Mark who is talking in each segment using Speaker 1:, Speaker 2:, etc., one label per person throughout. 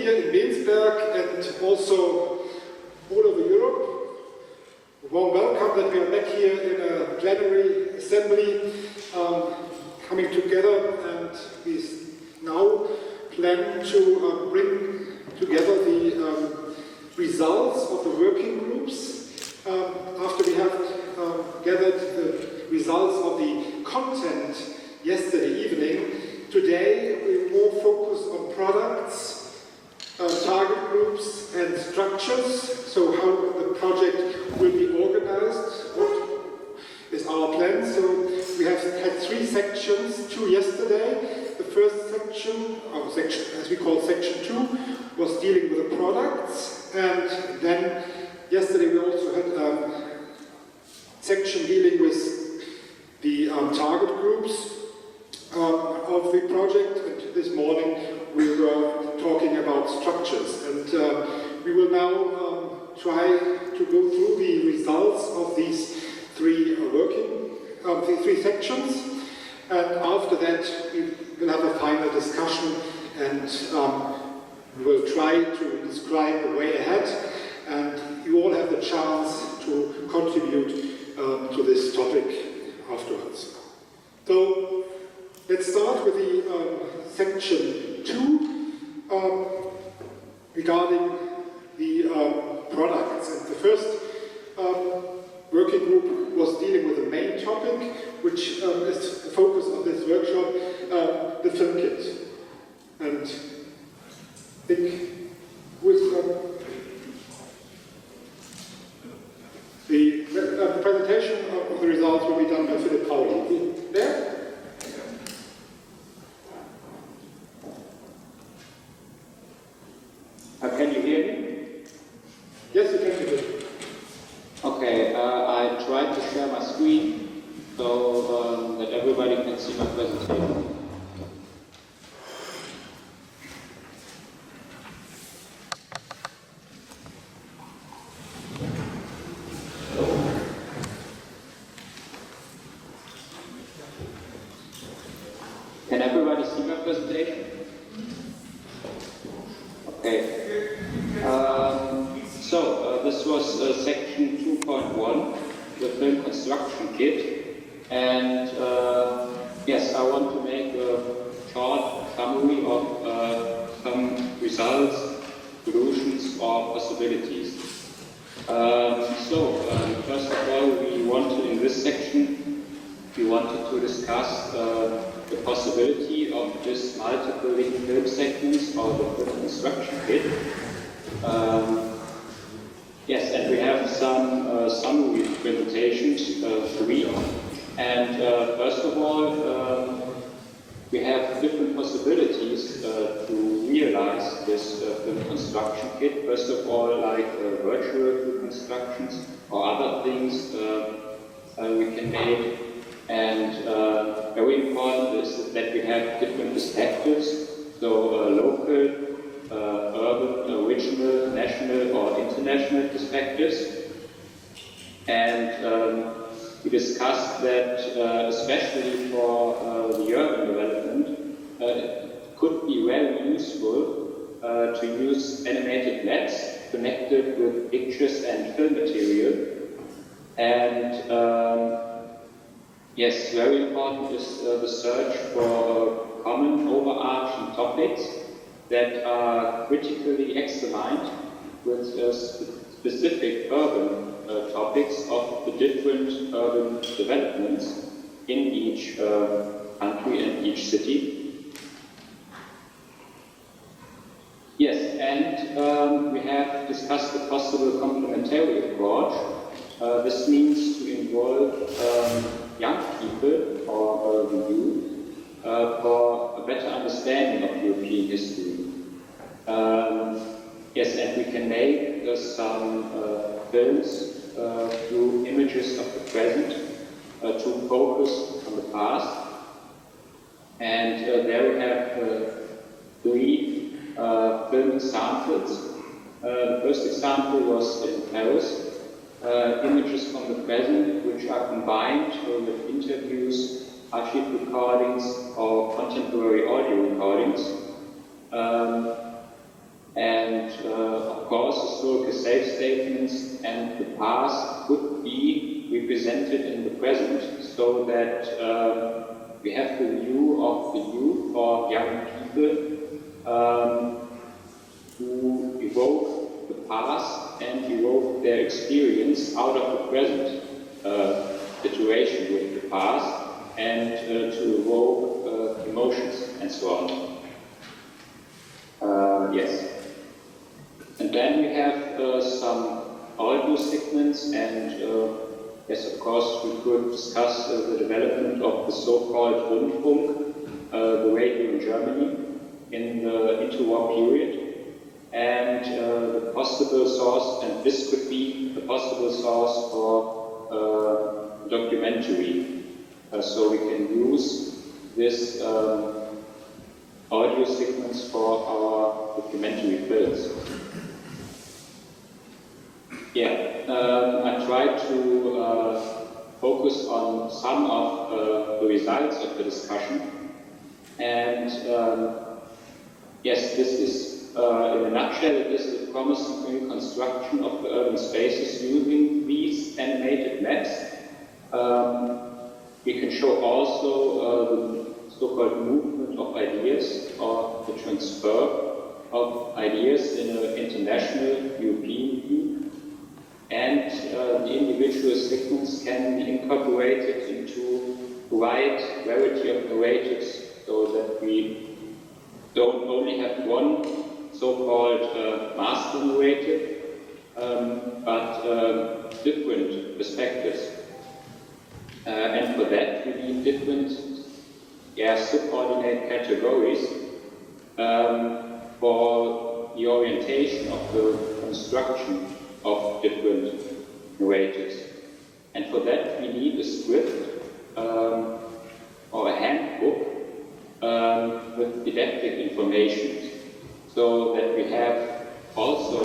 Speaker 1: here in Wensberg and also all over Europe. A warm welcome that we are back here in a plenary assembly, coming together, and we now plan to bring together the results of the working groups after we have gathered the results of the content yesterday evening. Today we more focus on products, target groups and structures, so how the project will be organized, what is our plan. So we have had 3 sections, 2 yesterday. The first section, or section as we call section 2, was dealing with the products, and then yesterday we also had a section dealing with the target groups of the project, and this morning we were talking about structures, and we will now try to go through the results of these 3 3 sections, and after that we will have a final discussion, and we will try to describe the way ahead, and you all have the chance to contribute to this topic afterwards. So let's start with the section 2 regarding the products. And the first working group was dealing with the main topic, which is the focus of this workshop, the film kit. And I think the presentation of the results will be done by Philip Pauli. There?
Speaker 2: Can you hear me?
Speaker 1: Yes, you can hear me.
Speaker 2: Okay, I tried to share my screen so that everybody can see my presentation. Can everybody see my presentation? Okay. This was section 2.1, the film construction kit, and yes, I want to make a short summary of some results, solutions, or possibilities. First of all, in this section, we wanted to discuss the possibility of this multiple link film segments or the film construction kit. Yes, and we have some summary presentations, 3. And first of all, we have different possibilities to realize this film construction kit. First of all, like virtual constructions or other things we can make. And very important is that we have different perspectives, so local, urban, regional, national or international perspectives. And we discussed that especially for the urban development, it could be very useful to use animated maps connected with pictures and film material. And yes, very important is the search for common overarching topics that are critically examined with specific urban topics of the different urban developments in each country and each city. Yes, and we have discussed the possible complementary approach. This means to involve young people or the youth for a better understanding of European history. Yes, and we can make some films through images of the present to focus on the past. And there we have 3 film examples. The first example was in Paris. Images from the present which are combined with interviews, archive recordings or contemporary audio recordings. Of course, historical self-statements and the past would be represented in the present, so that we have the view of the youth or young people who evoke the past and evoke their experience out of the present situation with the past, and to evoke emotions and so on. Yes. And then we have some audio segments, and yes, of course, we could discuss the development of the so-called Rundfunk, the radio in Germany, in the interwar period, and the possible source, and this could be the possible source for documentary. So we can use this audio segments for our documentary films. Yeah, I tried to focus on some of the results of the discussion, and yes, this is, in a nutshell, it is a promising reconstruction of the urban spaces using these animated maps. We can show also the so-called movement of ideas, or the transfer of ideas in an international European view. And the individual segments can be incorporated into a wide variety of narratives, so that we don't only have one so-called master narrative, but different perspectives. And for that, we need different subordinate categories for the orientation of the construction of different narratives. And for that, we need a script or a handbook with didactic information, so that we have also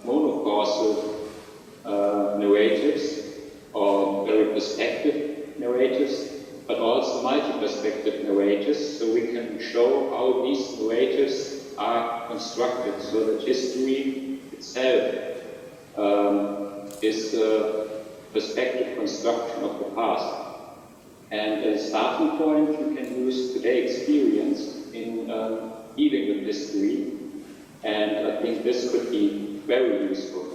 Speaker 2: monocausal narratives or very perspective narratives, but also multi-perspective narratives, so we can show how these narratives are constructed, so that history itself is the perspective construction of the past. And as a starting point, you can use today's experience in dealing with history, and I think this could be very useful.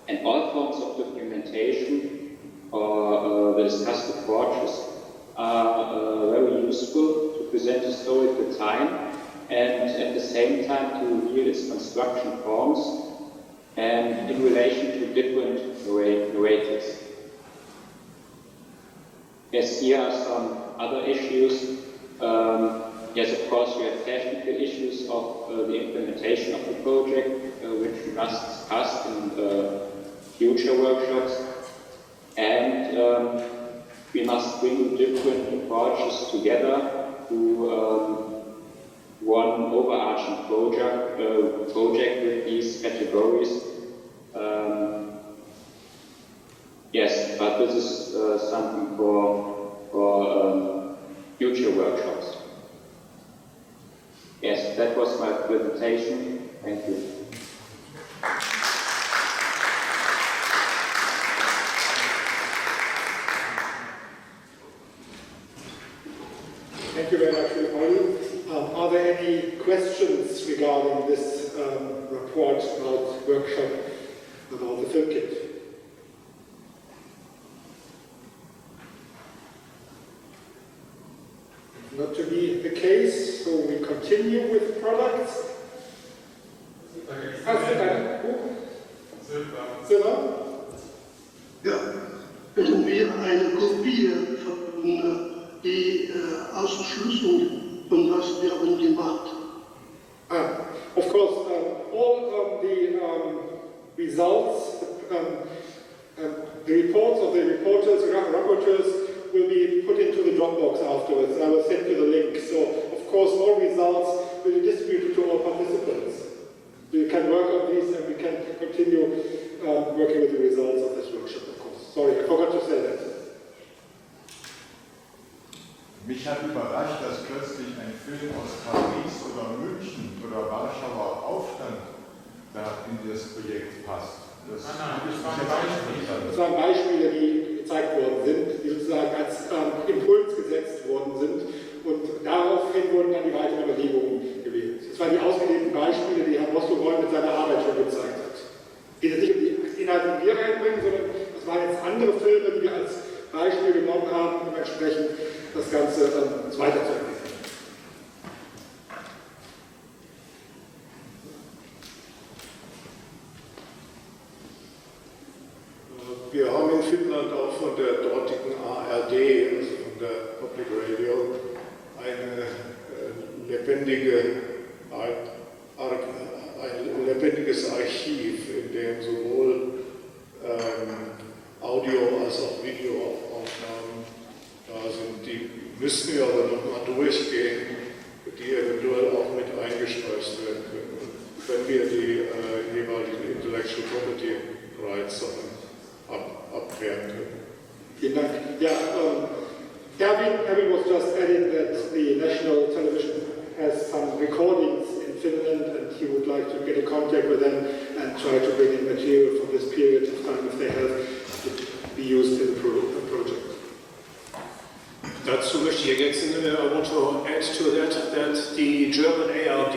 Speaker 2: And all forms of documentation or the discussed approaches are very useful to present historical time, and at the same time to reveal its construction forms and in relation to different narratives. Yes, here are some other issues. Yes, of course, we have technical issues of the implementation of the project, which we must discuss in future workshops. And we must bring different approaches together to one overarching project with these categories. Yes, but this is something for future workshops. Yes, that was my presentation. Thank you.
Speaker 1: Thank you very much for your audio. Are there any questions regarding this report about workshop about the film kit? Not to be the case, so we continue with products. Silber?
Speaker 3: Ja, hätten wir eine Kopie von die Ausschlüsselung von was wir haben gemacht.
Speaker 1: Of course, all the results, the reports of the rapporteurs will be put into the Dropbox afterwards. I will send you the link. So, of course, all results will be distributed to all participants. We can work on these, and we can continue working with the results of this workshop, of course. Sorry, I forgot to say that.
Speaker 4: Mich hat überrascht, dass plötzlich ein Film aus Paris oder München oder Warschauer Aufstand das Projekt passt.
Speaker 1: Das waren Beispiele, die gezeigt worden sind, die sozusagen als Impuls gesetzt worden sind und daraufhin wurden dann die weiteren Überlegungen gewählt. Das waren die ausgewählten Beispiele, die Herr Bostelmann mit seiner Arbeit schon gezeigt hat. Die nicht um die Inhalte, die wir reinbringen, sondern das waren jetzt andere Filme, die wir als Beispiel genommen haben, um entsprechend das Ganze weiterzuentwickeln.
Speaker 5: Wir haben in Finnland auch von der dortigen ARD, also von der Public Radio, ein lebendiges Archiv, in dem sowohl Audio- als auch Videoaufnahmen da sind. Die müssten wir aber nochmal durchgehen, die eventuell auch mit eingespeist werden können, wenn wir die jeweiligen Intellectual Property Rights abklären können.
Speaker 1: Vielen Dank. Ja, Erwin was just adding that the national television has some recordings in Finland and he would like to get in contact with them and try to bring in material from this period of time if they have to be used in the project.
Speaker 6: Dazu möchte ich ergänzen, I want to add to that the German ARD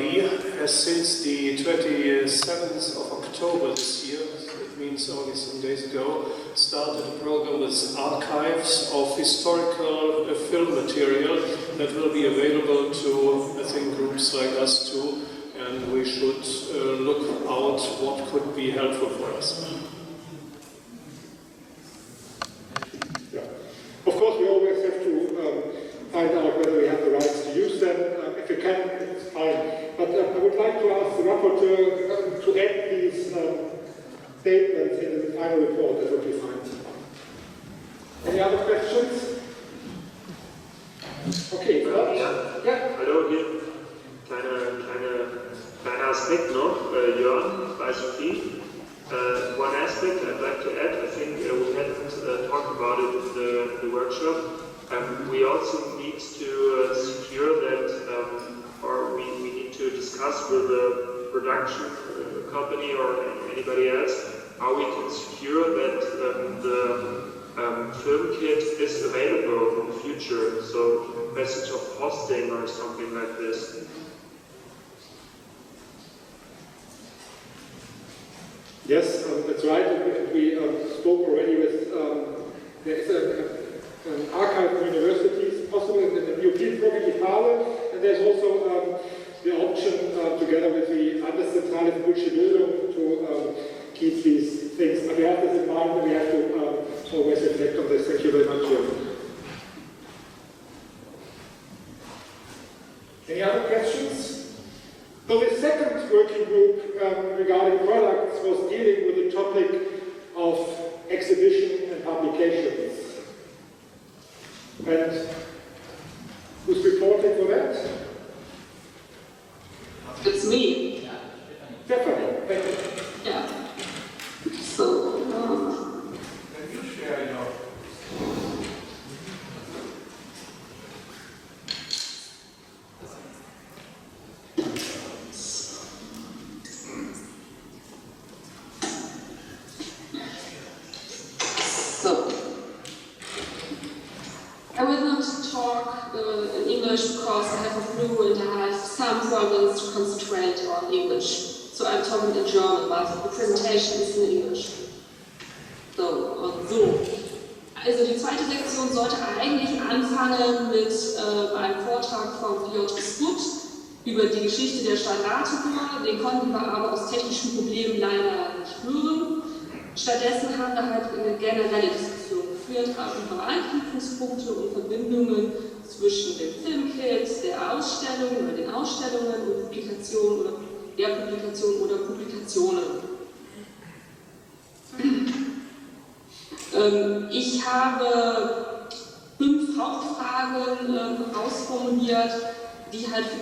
Speaker 6: has since the 27th of October this year, it means only some days ago, started a program with archives of historical film material that will be available to, I think, groups like us too, and we should look out what could be helpful for us.
Speaker 1: Of course, we always have to find out whether we have the rights to use them. If we can, it's fine. But I would like to ask the rapporteur to add these statements in the final report. That would be fine. Any other questions? Okay.
Speaker 7: Ja. Hallo, hier kleiner Aspekt noch, Jörn, bei Sophie. One aspect I'd like to add, I think we hadn't talked about it in the workshop. We also need to secure that, or we need to discuss with the production company or anybody else how we can secure that the film kit is available in the future. So, message of hosting or something like this.
Speaker 1: Yes, that's right. We spoke already with, there is an archive of universities possible in the European program IPALE, and there's also the option together with the Landeszentrale für politische Bildung to keep these things. But we have this in mind and we have to always reflect on this. Thank you very much. Any other questions? So the second working group regarding products was dealing with the topic of exhibition and publications. And who's reporting for that?
Speaker 8: It's me.
Speaker 1: Stephanie, thank you.
Speaker 8: Yeah. So,
Speaker 4: Can you share your...
Speaker 8: I will not talk in English because I have a flu and I have some problems to concentrate on English. So I'm talking in German, but the presentation is in English. So. Also die zweite Sektion sollte eigentlich anfangen mit einem Vortrag von Piotr Skut über die Geschichte der Stadt Ratibor. Den konnten wir aber aus technischen Problemen leider nicht hören. Stattdessen haben wir halt eine generelle Diskussion geführt über Anknüpfungspunkte und Verbindungen zwischen dem Filmkit, der Ausstellung oder den Ausstellungen und Publikationen oder der Publikation oder Publikationen. Ich habe 5 Hauptfragen ausformuliert, die halt für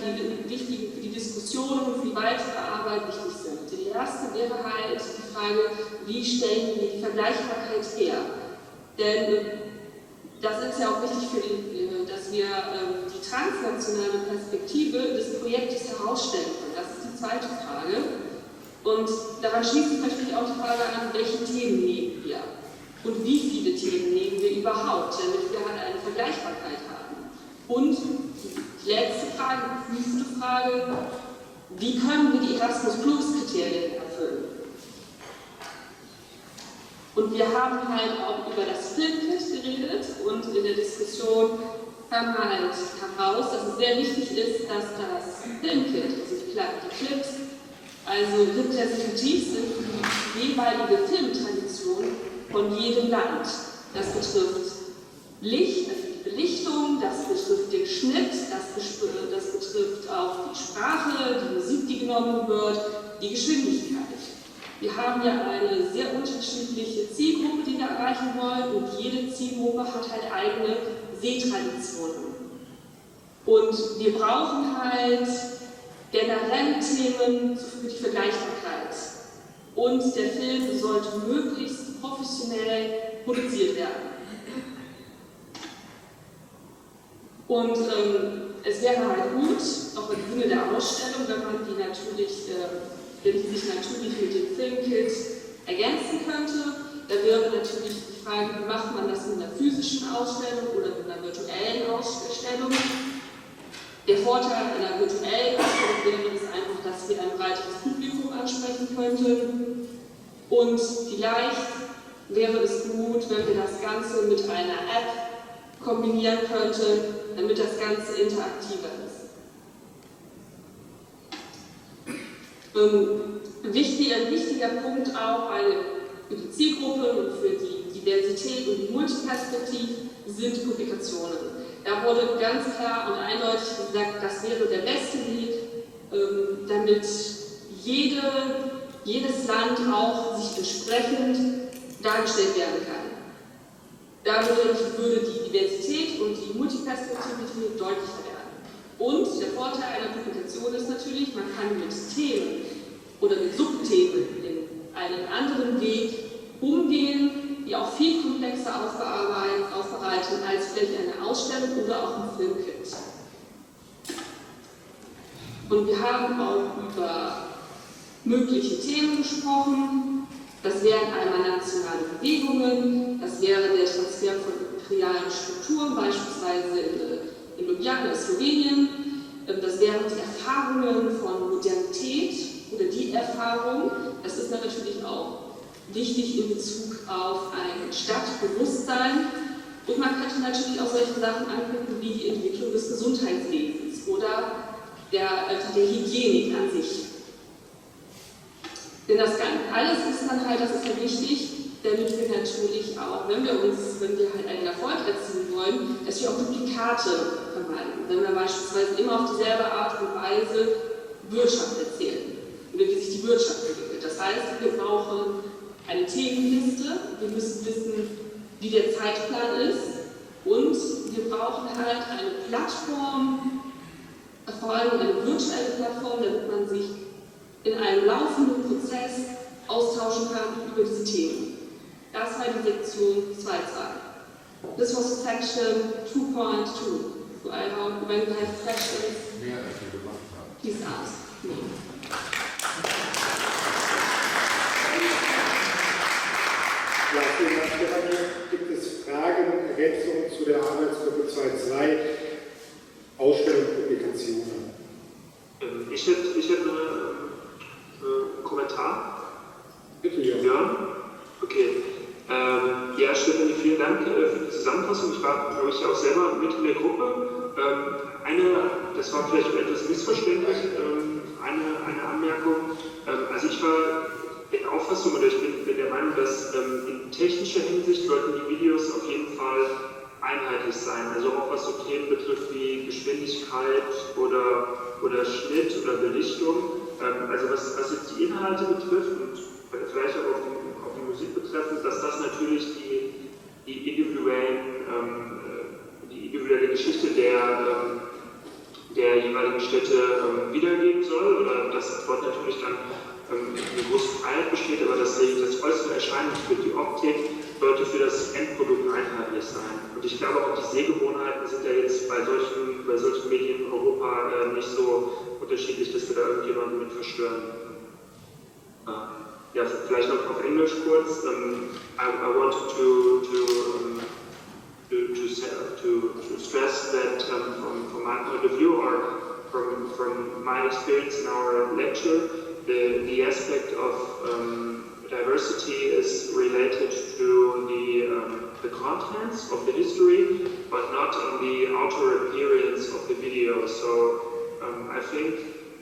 Speaker 8: die Diskussion und für die weitere Arbeit wichtig sind. Die erste wäre halt die Frage, wie stellen wir die Vergleichbarkeit her? Denn das ist ja auch wichtig, dass wir die transnationale Perspektive des Projektes herausstellen können. Das ist die zweite Frage. Und daran schließt sich natürlich auch die Frage an, welche Themen nehmen wir und wie viele Themen nehmen wir überhaupt, damit wir halt eine Vergleichbarkeit haben. Und die letzte Frage, die fünfte Frage, wie können wir die Erasmus-Plus-Kriterien erfüllen? Und wir haben halt auch über das Filmkit geredet und in der Diskussion kam halt heraus, dass es sehr wichtig ist, dass das Filmkit, also die Clips, also repräsentativ sind für die jeweilige Filmtradition von jedem Land. Das betrifft Licht, also die Belichtung, das betrifft den Schnitt, das betrifft auch die Sprache, die Musik, die genommen wird, die Geschwindigkeit. Wir haben ja eine sehr unterschiedliche Zielgruppe, die wir erreichen wollen, und jede Zielgruppe hat halt eigene Sehtraditionen. Und wir brauchen halt generell Themen für die Vergleichbarkeit. Und der Film sollte möglichst professionell produziert werden. Und es wäre halt gut, auch im Sinne der Ausstellung, wenn man die natürlich, wenn die sich natürlich mit dem Filmkit ergänzen könnte. Da wäre natürlich die Frage, wie macht man das in einer physischen Ausstellung oder in einer virtuellen Ausstellung? Der Vorteil einer virtuellen Ausstellung wäre es einfach, dass wir ein breiteres Publikum ansprechen könnten. Und vielleicht wäre es gut, wenn wir das Ganze mit einer App kombinieren könnten, damit das Ganze interaktiver ist. Ein wichtiger Punkt auch für die Zielgruppe und für die Diversität und die Multiperspektive sind Publikationen. Da wurde ganz klar und eindeutig gesagt, das wäre der beste Weg, damit jedes Land auch sich entsprechend dargestellt werden kann. Dadurch würde die Diversität und die Multiperspektivität deutlicher werden. Und der Vorteil einer Publikation ist natürlich, man kann mit Themen oder mit Subthemen in einen anderen Weg umgehen, die auch viel komplexer aufbereiten als vielleicht eine Ausstellung oder auch ein Filmkit. Und wir haben auch über mögliche Themen gesprochen. Das wären einmal nationale Bewegungen, das wäre der Transfer von imperialen Strukturen, beispielsweise in Ljubljana, Slowenien. Das wären die Erfahrungen von Modernität oder die Erfahrung. Das ist dann natürlich auch wichtig in Bezug auf ein Stadtbewusstsein. Und man könnte natürlich auch solche Sachen angucken wie die Entwicklung des Gesundheitswesens oder der Hygienik an sich. Denn das alles ist dann halt, das ist ja wichtig, damit wir natürlich auch, wenn wir halt einen Erfolg erzielen wollen, dass wir auch Duplikate vermeiden. Wenn wir beispielsweise immer auf dieselbe Art und Weise Wirtschaft erzählen oder wie sich die Wirtschaft entwickelt. Das heißt, wir brauchen eine Themenliste, wir müssen wissen, wie der Zeitplan ist, und wir brauchen halt eine Plattform, vor allem eine virtuelle Plattform, damit man sich in einem laufenden Prozess austauschen kann über diese Themen. Das war die Sektion 2.2. This was section 2.2. So I hope when you have questions, please ask me.
Speaker 1: Ja, vielen Dank, Stefanie. Gibt es Fragen, Ergänzungen zu der Arbeitsgruppe 2.2, Ausstellung und Publikationen?
Speaker 7: Ich hätte einen Kommentar.
Speaker 1: Bitte, ja.
Speaker 7: Jörn? Okay. Ja, Stefanie, vielen Dank für die Zusammenfassung. Ich war, glaube ich, auch selber mit in der Gruppe. Das war vielleicht etwas missverständlich, eine Anmerkung. Also ich war der Auffassung, oder ich bin der Meinung, dass in technischer Hinsicht sollten die Videos auf jeden Fall einheitlich sein. Also auch was so Themen betrifft wie Geschwindigkeit oder Schnitt oder Belichtung. Also was jetzt die Inhalte betrifft und vielleicht auch auf die Musik betreffend, dass das natürlich die individuelle Geschichte der jeweiligen Städte wiedergeben soll, oder dass dort natürlich dann eine große Freiheit besteht, aber dass das äußere Erscheinungsbild, die Optik, sollte für das Endprodukt einheitlich sein. Und ich glaube auch die Sehgewohnheiten sind ja jetzt bei solchen Medien in Europa nicht so unterschiedlich, dass wir da irgendjemanden mit verstören. Ja, vielleicht noch auf Englisch kurz. I wanted to stress that from my point of view, or from my experience in our lecture, the aspect of diversity is related to the contents of the history, but not on the outer appearance of the video. So I think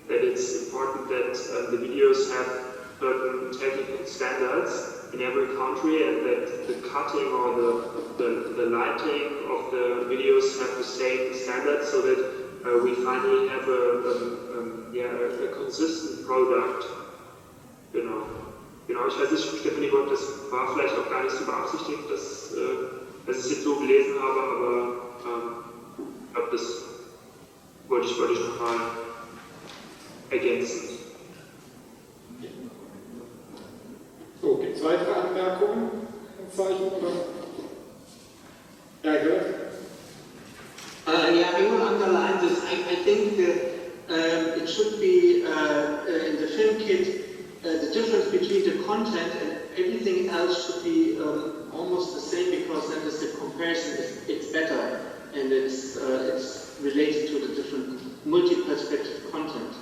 Speaker 7: that it's important that the videos have certain technical standards in every country, and that the cutting or the lighting of the videos have the same standards, so that we finally have a consistent product. Genau, ich weiß nicht, Stefanie, das war vielleicht auch gar nicht so beabsichtigt, dass ich es jetzt so gelesen habe, aber ich glaube, das wollte ich nochmal ergänzen.
Speaker 1: So, gibt es weitere Anmerkungen, Zeichen oder? Ja, gehört.
Speaker 9: Yeah, I will underline this. I think it should be in the film kit, the difference between the content and everything else should be almost the same, because then the comparison it's better, and it's related to the different multi-perspective content.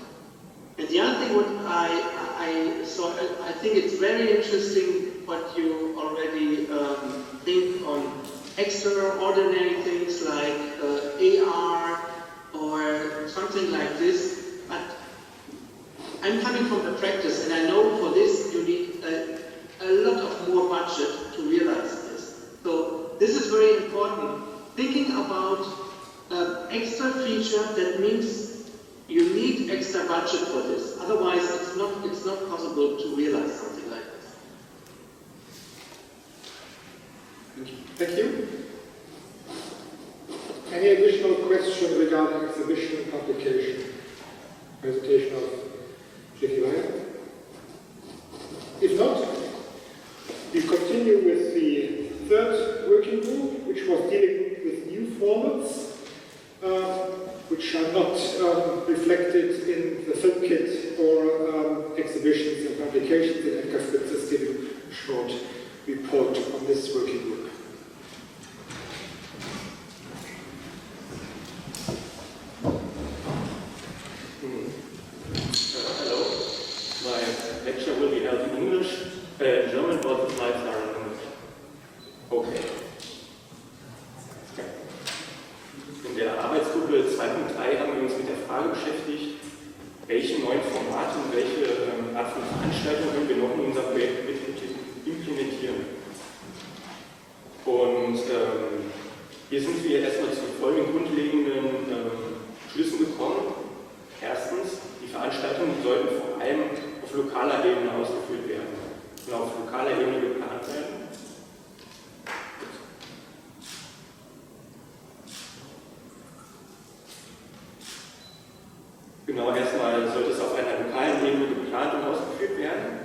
Speaker 9: And the other thing what I saw, I think it's very interesting what you already think on extraordinary things like AR or something like this. But I'm coming from the practice, and I know for this you need a lot of more budget to realize this. So this is very important. Thinking about extra feature, that means you need extra budget for this. Otherwise, it's not possible to realize something like this.
Speaker 1: Thank you. Any additional questions regarding exhibition and publication? Presentation of Jackie Ryan? If not, we continue with the third working group, which was dealing with new formats, which are not reflected in the film kit or exhibitions and publications, and Edgar Fritz is giving a short report on this working group.
Speaker 10: Hello, my lecture will be held in English. German, but the slides are in English. Okay. In der Arbeitsgruppe 2.3 haben wir uns mit der Frage beschäftigt, welche neuen Formate und welche Art von Veranstaltungen wir noch in unser Projekt mit implementieren. Und hier sind wir erstmal zu folgenden grundlegenden Schlüssen gekommen. Erstens, die Veranstaltungen sollten vor allem auf lokaler Ebene ausgeführt werden und auf lokaler Ebene geplant werden. Genau, erstmal sollte es auf einer lokalen Ebene geplant und ausgeführt werden.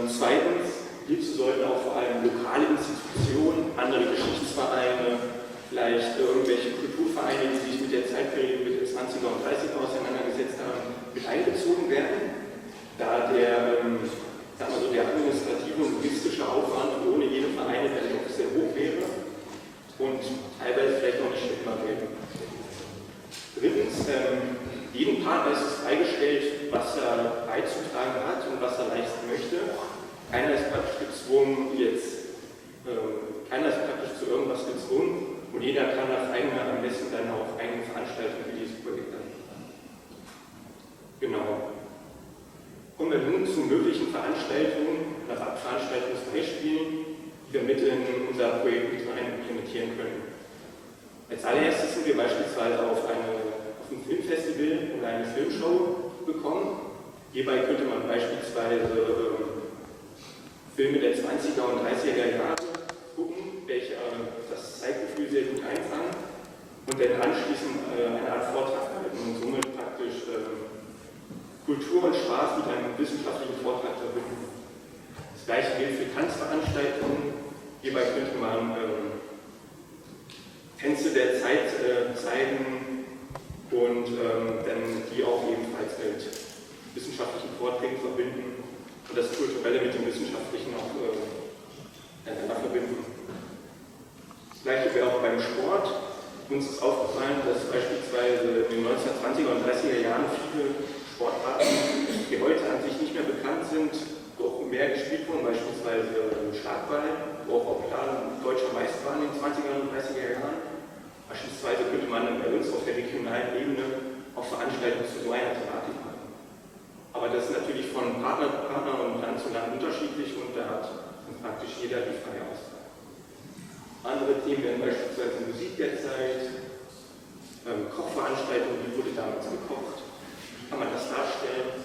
Speaker 10: Zweitens, hierzu sollten auch vor allem lokale Institutionen, andere Geschichtsvereine, vielleicht irgendwelche Kulturvereine, die sich mit der Zeitperiode mit den 20er und 30er auseinandergesetzt haben, mit einbezogen werden, da der administrative und logistische Aufwand ohne jede Vereine dann doch sehr hoch wäre und teilweise vielleicht noch nicht schickbar wäre. Drittens, jedem Partner ist es freigestellt, was er beizutragen hat und was er leisten möchte. Keiner ist praktisch gezwungen, zu irgendwas gezwungen, und jeder kann nach eigener Ermessen dann auch eigene Veranstaltungen für dieses Projekt an. Genau. Kommen wir nun zu möglichen Veranstaltungen oder Veranstaltungsbeispielen, die wir mit in unser Projekt mit rein implementieren können. Als allererstes sind wir beispielsweise auf ein Filmfestival und eine Filmshow gekommen. Hierbei könnte man beispielsweise Filme der 20er und 30er Jahre gucken, welche das Zeitgefühl sehr gut einfangen, und dann anschließend eine Art Vortrag halten und somit praktisch Kultur und Spaß mit einem wissenschaftlichen Vortrag verbinden. Das gleiche gilt für Tanzveranstaltungen. Hierbei könnte man Tänze der Zeit zeigen und dann die auch ebenfalls mit wissenschaftlichen wissenschaftlichen Vorträgen verbinden und das Kulturelle mit dem Wissenschaftlichen auch miteinander verbinden. Das Gleiche wäre auch beim Sport. Uns ist aufgefallen, dass beispielsweise in den 1920er und 30er Jahren viele Sportarten, die heute an sich nicht mehr bekannt sind, doch mehr gespielt wurden, beispielsweise Schlagball, wo auch klar deutscher Meister waren in den 20er und 30er Jahren. Beispielsweise könnte man bei uns auf der regionalen Ebene auch Veranstaltungen zu so einer Thematik machen. Aber das ist natürlich von Partner zu Partner und Land zu Land unterschiedlich und da hat praktisch jeder die freie Auswahl. Andere Themen wären beispielsweise Musik der Zeit, Kochveranstaltungen, wie wurde damals gekocht, wie kann man das darstellen.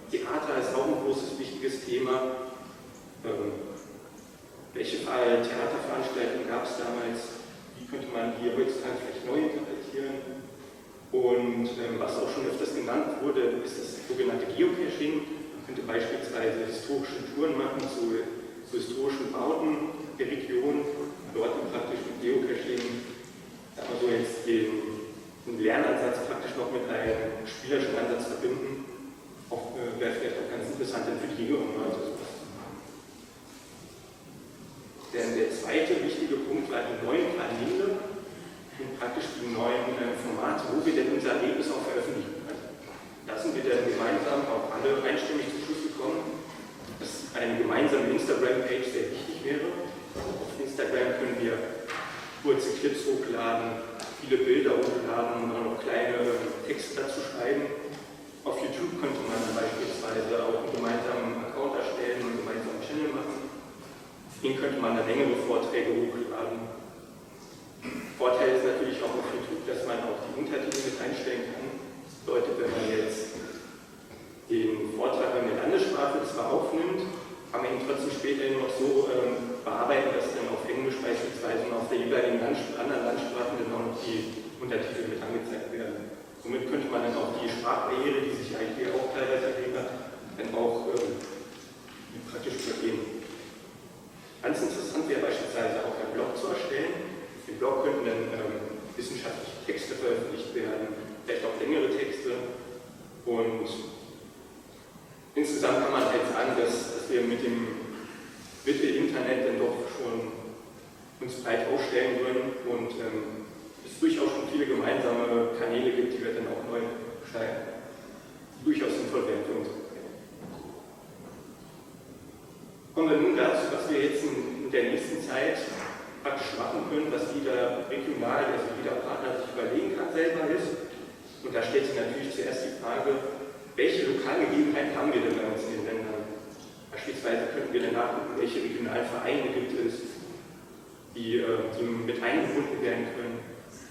Speaker 10: Theater ist auch ein großes, wichtiges Thema. Welche Theaterveranstaltungen gab es damals? Wie könnte man die heutzutage vielleicht neu interpretieren? Und was auch schon öfters genannt wurde, ist das sogenannte Geocaching. Man könnte beispielsweise historische Touren machen zu historischen Bauten der Region, dort praktisch mit Geocaching, sagen wir so jetzt den Lernansatz praktisch noch mit einem spielerischen Ansatz verbinden. Auch wäre vielleicht auch ganz interessant dann für die jüngeren Leute sowas zu machen. Denn der zweite wichtige Punkt war die neuen Kanäle und praktisch die neuen Formate, wo wir denn unser Erlebnis auch veröffentlichen können. Da sind wir dann gemeinsam auch alle einstimmig zum Schluss gekommen, dass eine gemeinsame Instagram-Page sehr wichtig wäre. Auf Instagram können wir kurze Clips hochladen, viele Bilder hochladen und auch noch kleine Texte dazu schreiben. Auf YouTube könnte man beispielsweise auch einen gemeinsamen Account erstellen, einen gemeinsamen Channel machen. Den könnte man dann längere Vorträge hochladen. Vorteil ist natürlich auch auf YouTube, dass man auch die Untertitel mit einstellen kann. Das bedeutet, wenn man jetzt den Vortrag in der Landessprache zwar aufnimmt, kann man ihn trotzdem später noch so bearbeiten, dass dann auf Englisch beispielsweise und auf der jeweiligen anderen Landsprache dann auch noch die Untertitel mit angezeigt werden. Somit könnte man dann auch die Sprachbarriere, die sich eigentlich hier auch teilweise ergeben hat, dann auch praktisch übergehen. Ganz interessant wäre beispielsweise auch einen Blog zu erstellen. Auf dem Blog könnten dann wissenschaftliche Texte veröffentlicht werden, vielleicht auch längere Texte. Und insgesamt kann man halt sagen, dass wir mit dem Internet dann doch schon uns breit aufstellen würden und es durchaus schon viele gemeinsame Kanäle gibt, die wir dann auch neu gestalten, die durchaus sinnvoll wären für uns. Kommen wir nun dazu, was wir jetzt in der nächsten Zeit praktisch machen können, was jeder regional, also jeder Partner sich überlegen kann selber ist. Und da stellt sich natürlich zuerst die Frage, welche Lokalgegebenheiten haben wir denn bei uns in den Ländern? Beispielsweise könnten wir dann nachgucken, welche regionalen Vereine gibt es, die mit eingebunden werden können,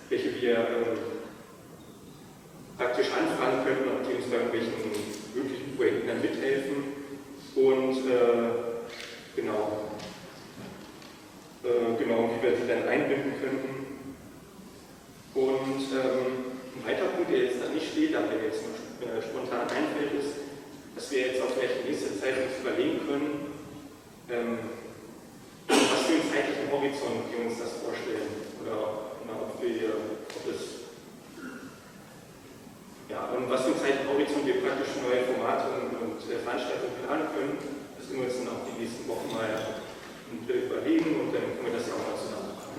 Speaker 10: welche wir praktisch anfragen könnten, ob die uns bei irgendwelchen möglichen Projekten dann mithelfen. Und wie wir sie dann einbinden könnten. Und ein weiterer Punkt, der jetzt da nicht steht, aber der jetzt spontan einfällt, ist, dass wir jetzt auch vielleicht in nächster Zeit uns überlegen können, was für einen zeitlichen Horizont wir uns das vorstellen. Oder was für einen zeitlichen Horizont wir praktisch neue Formate und Veranstaltungen planen können. Das können wir uns dann auch die nächsten Wochen mal überlegen und dann können wir das ja auch mal zusammen machen.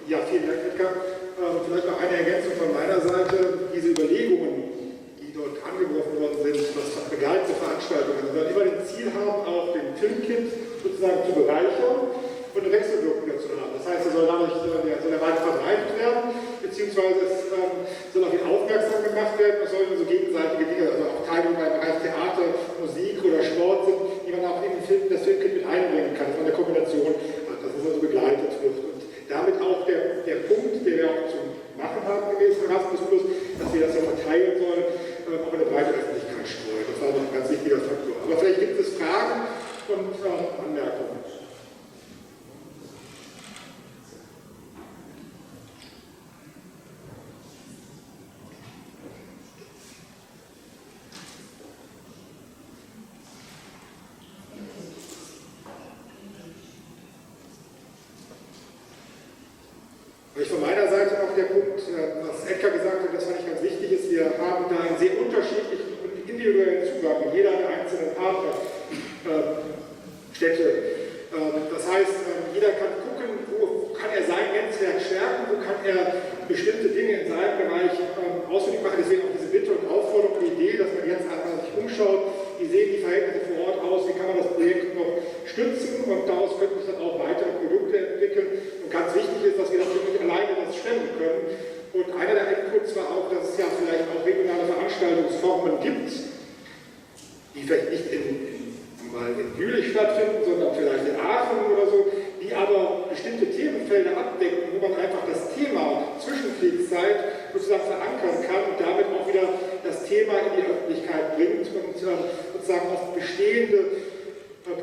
Speaker 1: Ja, vielen Dank, Edgar. Vielleicht noch eine Ergänzung von meiner Seite. Diese Überlegungen, die dort angeworfen worden sind, was begleitende Veranstaltungen, sollen immer das Ziel haben, auch den Filmkit sozusagen zu bereichern und eine Wechselwirkung dazu haben. Das heißt, er soll dadurch weiter verbreitet werden, beziehungsweise es soll auf ihn aufmerksam gemacht werden, es sollen so gegenseitige Dinge, also auch Teilungen im Bereich Theater, Musik oder Sport sind, die man auch in den Film, das Filmkit mit einbringen kann, dass man eine Kombination hat, dass es also begleitet wird. Und damit auch der Punkt, den wir auch zum Machen haben gemäß Erasmus+, dass wir das ja verteilen sollen, auch in der breiten Öffentlichkeit streuen. Das war noch ein ganz wichtiger Faktor. Aber vielleicht gibt es Fragen und Anmerkungen. jeder der einzelnen Partnerstädte. Das heißt, jeder kann gucken, wo kann er sein Netzwerk stärken, wo kann er bestimmte Dinge in seinem Bereich ausfindig machen. Deswegen auch diese Bitte und Aufforderung, die Idee, dass man jetzt einfach sich umschaut, wie sehen die Verhältnisse vor Ort aus, wie kann man das Projekt noch stützen und daraus könnten sich dann auch weitere Produkte entwickeln. Und ganz wichtig ist, dass wir natürlich nicht alleine das stemmen können. Und einer der Inputs war auch, dass es ja vielleicht auch regionale Veranstaltungsformen gibt, die vielleicht nicht mal in Jülich stattfinden, sondern vielleicht in Aachen oder so, die aber bestimmte Themenfelder abdecken, wo man einfach das Thema Zwischenkriegszeit sozusagen verankern kann und damit auch wieder das Thema in die Öffentlichkeit bringt und sozusagen auf bestehende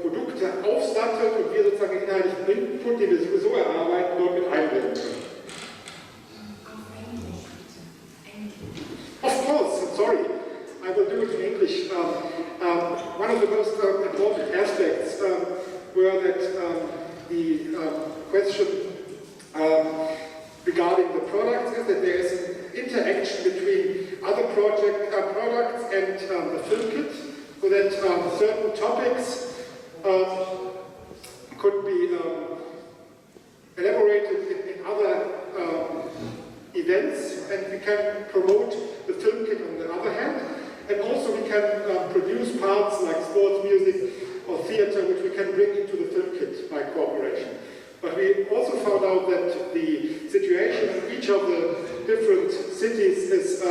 Speaker 1: Produkte aufsattet und wir sozusagen den inhaltlichen Input, den wir sowieso erarbeiten, dort mit einbinden können. Of course, sorry, I will do it in English. One of the most important aspects were that the question regarding the products is that there is an interaction between other products and the film kit, so that certain topics could be elaborated in other events, and we can promote the film kit on the other hand, and also we can produce parts like sports, music or theater which we can bring into the film kit by cooperation. But we also found out that the situation in each of the different cities is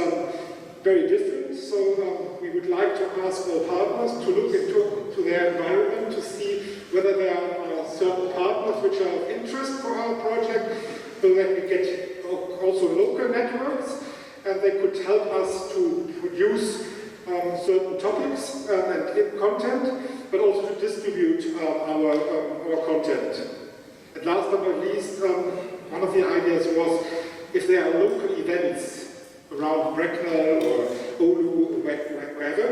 Speaker 1: very different, so we would like to ask all partners to look into their environment to see whether there are certain partners which are of interest for our project, so that we get also local networks, and they could help us to produce certain topics and content, but also to distribute our content. And last but not least, one of the ideas was if there are local events around Bracknell or Oulu or wherever,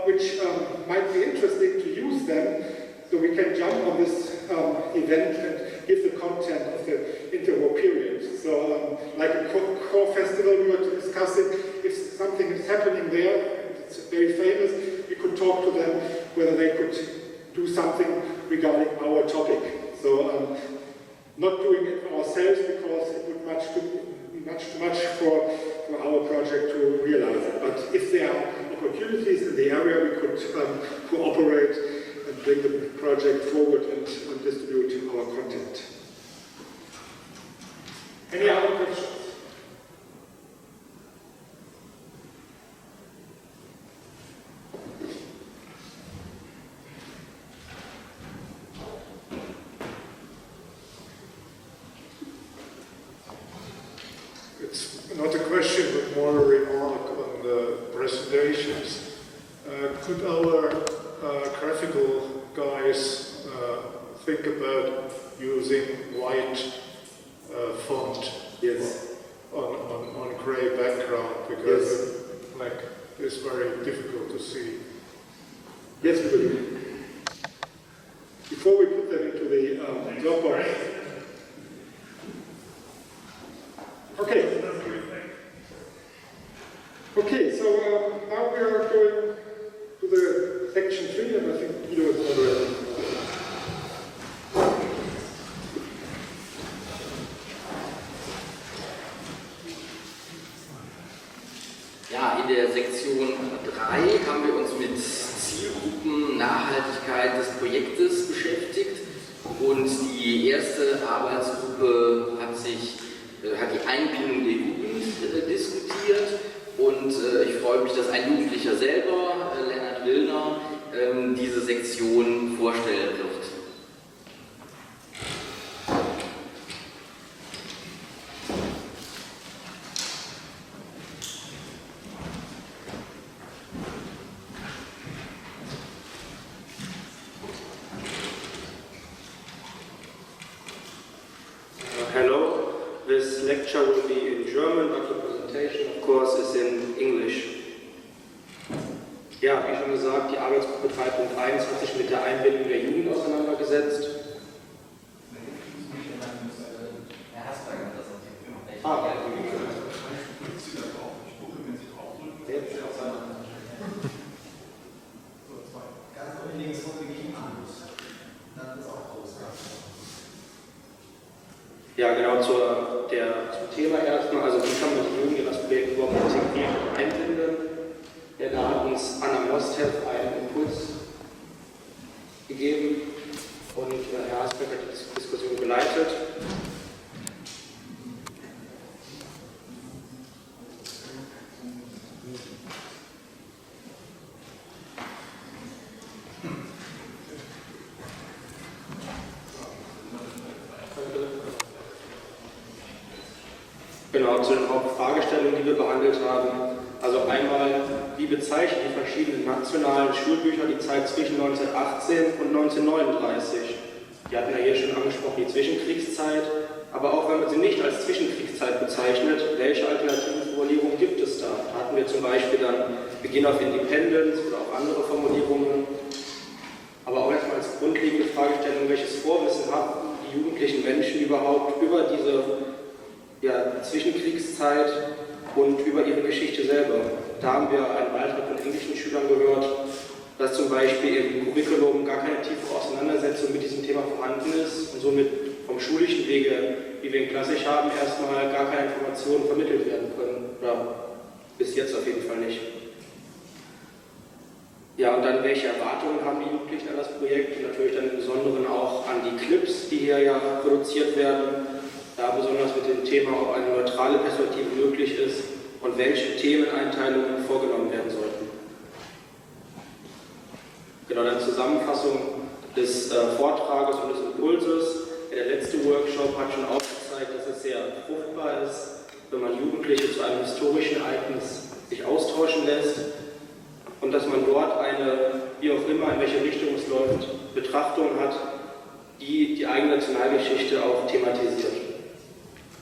Speaker 1: which might be interesting to use them, so we can jump on this event and give the content of the interwar period. So, like a core festival we were discussing, if something is happening there, it's very famous, we could talk to them whether they could do something regarding our topic. So, not doing it ourselves because it would be much too much for our project to realize it. But if there are opportunities in the area, we could cooperate and bring the project forward and distribute our content. Any other questions?
Speaker 5: It's not a question, but more a remark on the presentations. Could our graphical guys think about using white font on grey background, because black is very difficult to see?
Speaker 1: Yes, we will. Before we put them into the Dropbox. Okay. Okay, so now we are going to the section 3, and I think Guido is already.
Speaker 11: Ja, in der Sektion 3 haben wir uns mit Zielgruppen, Nachhaltigkeit des Projektes beschäftigt, und die erste Arbeitsgruppe hat die Einbindung der Jugend diskutiert, und ich freue mich, dass ein Jugendlicher selber, Lennart Willner, diese Sektion vorstellen wird.
Speaker 12: Hello, this lecture will be in German, but the presentation, of course, is in English. Ja, wie schon gesagt, die Arbeitsgruppe 3.1 hat sich mit der Einbindung der Jugend auseinandergesetzt. Ja, genau zum Thema erstmal. Also wie kann man die Jugend in das Projekt überhaupt integrieren und einbinden? Ja, da hat uns Anna Mosthelf einen Impuls gegeben und Herr Asberg hat die Diskussion geleitet. Genau, zu den Hauptfragestellungen, die wir behandelt haben. Also einmal, wie bezeichnen die verschiedenen nationalen Schulbücher die Zeit zwischen 1918 und 1939? Die hatten ja hier schon angesprochen, die Zwischenkriegszeit. Aber auch wenn man sie nicht als Zwischenkriegszeit bezeichnet, welche alternativen Formulierungen gibt es da? Da hatten wir zum Beispiel dann Beginn of Independence oder auch andere Formulierungen. Aber auch erstmal als grundlegende Fragestellung, welches Vorwissen haben die jugendlichen Menschen überhaupt über diese Zwischenkriegszeit und über ihre Geschichte selber. Da haben wir einen Beitrag von englischen Schülern gehört, dass zum Beispiel im Curriculum gar keine tiefe Auseinandersetzung mit diesem Thema vorhanden ist und somit vom schulischen Wege, wie wir ihn klassisch haben, erstmal gar keine Informationen vermittelt werden können. Oder bis jetzt auf jeden Fall nicht. Ja, und dann welche Erwartungen haben die Jugendlichen an das Projekt und natürlich dann im Besonderen auch an die Clips, die hier ja produziert werden. Da besonders mit dem Thema, ob eine neutrale Perspektive möglich ist und welche Themeneinteilungen vorgenommen werden sollten. Genau, dann Zusammenfassung des Vortrages und des Impulses. Der letzte Workshop hat schon aufgezeigt, dass es sehr fruchtbar ist, wenn man Jugendliche zu einem historischen Ereignis sich austauschen lässt und dass man dort eine, wie auch immer, in welche Richtung es läuft, Betrachtung hat, die die eigene Nationalgeschichte auch thematisiert.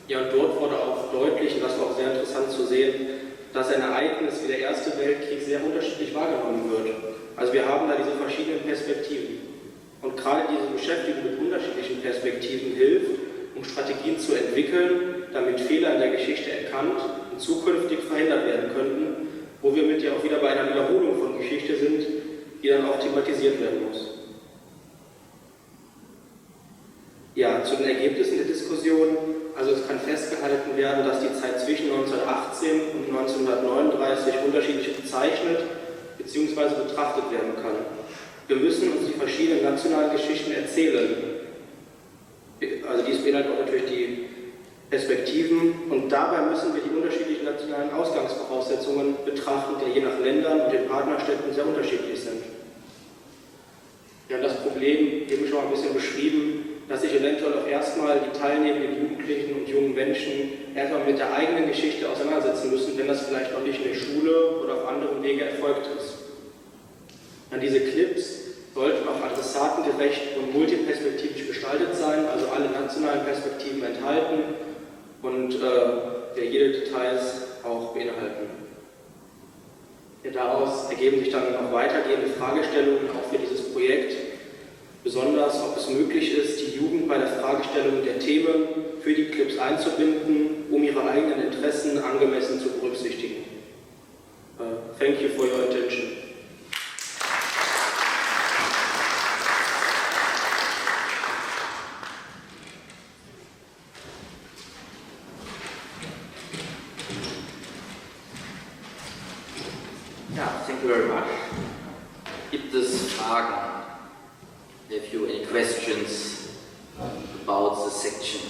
Speaker 12: Ja, und dort wurde auch deutlich, und das war auch sehr interessant zu sehen, dass ein Ereignis wie der Erste Weltkrieg sehr unterschiedlich wahrgenommen wird. Also wir haben da diese verschiedenen Perspektiven. Und gerade diese Beschäftigung mit unterschiedlichen Perspektiven hilft, um Strategien zu entwickeln, damit Fehler in der Geschichte erkannt und zukünftig verhindert werden könnten, wo wir mit ja auch wieder bei einer Wiederholung von Geschichte sind, die dann auch thematisiert werden muss. Ja, zu den Ergebnissen der Diskussion. Also es kann festgehalten werden, dass die Zeit zwischen 1918 und 1939 unterschiedlich bezeichnet bzw. betrachtet werden kann. Wir müssen uns die verschiedenen nationalen Geschichten erzählen. Also dies beinhaltet auch natürlich die Perspektiven und dabei müssen wir die unterschiedlichen nationalen Ausgangsvoraussetzungen betrachten, die je nach Ländern und den Partnerstädten sehr unterschiedlich sind. Wir haben das Problem eben schon mal ein bisschen beschrieben, dass sich eventuell auch erstmal die teilnehmenden Jugendlichen und jungen Menschen erstmal mit der eigenen Geschichte auseinandersetzen müssen, wenn das vielleicht noch nicht in der Schule oder auf anderem Wege erfolgt ist. Dann diese Clips sollten auch adressatengerecht und multiperspektivisch gestaltet sein, also alle nationalen Perspektiven enthalten und jede Details auch beinhalten. Ja, daraus ergeben sich dann noch weitergehende Fragestellungen auch für dieses Projekt. Besonders, ob es möglich ist, die Jugend bei der Fragestellung der Themen für die Clips einzubinden, um ihre eigenen Interessen angemessen zu berücksichtigen. Thank you for your attention.
Speaker 11: Ja, thank you very much. Gibt es Fragen? If you have any questions about the section.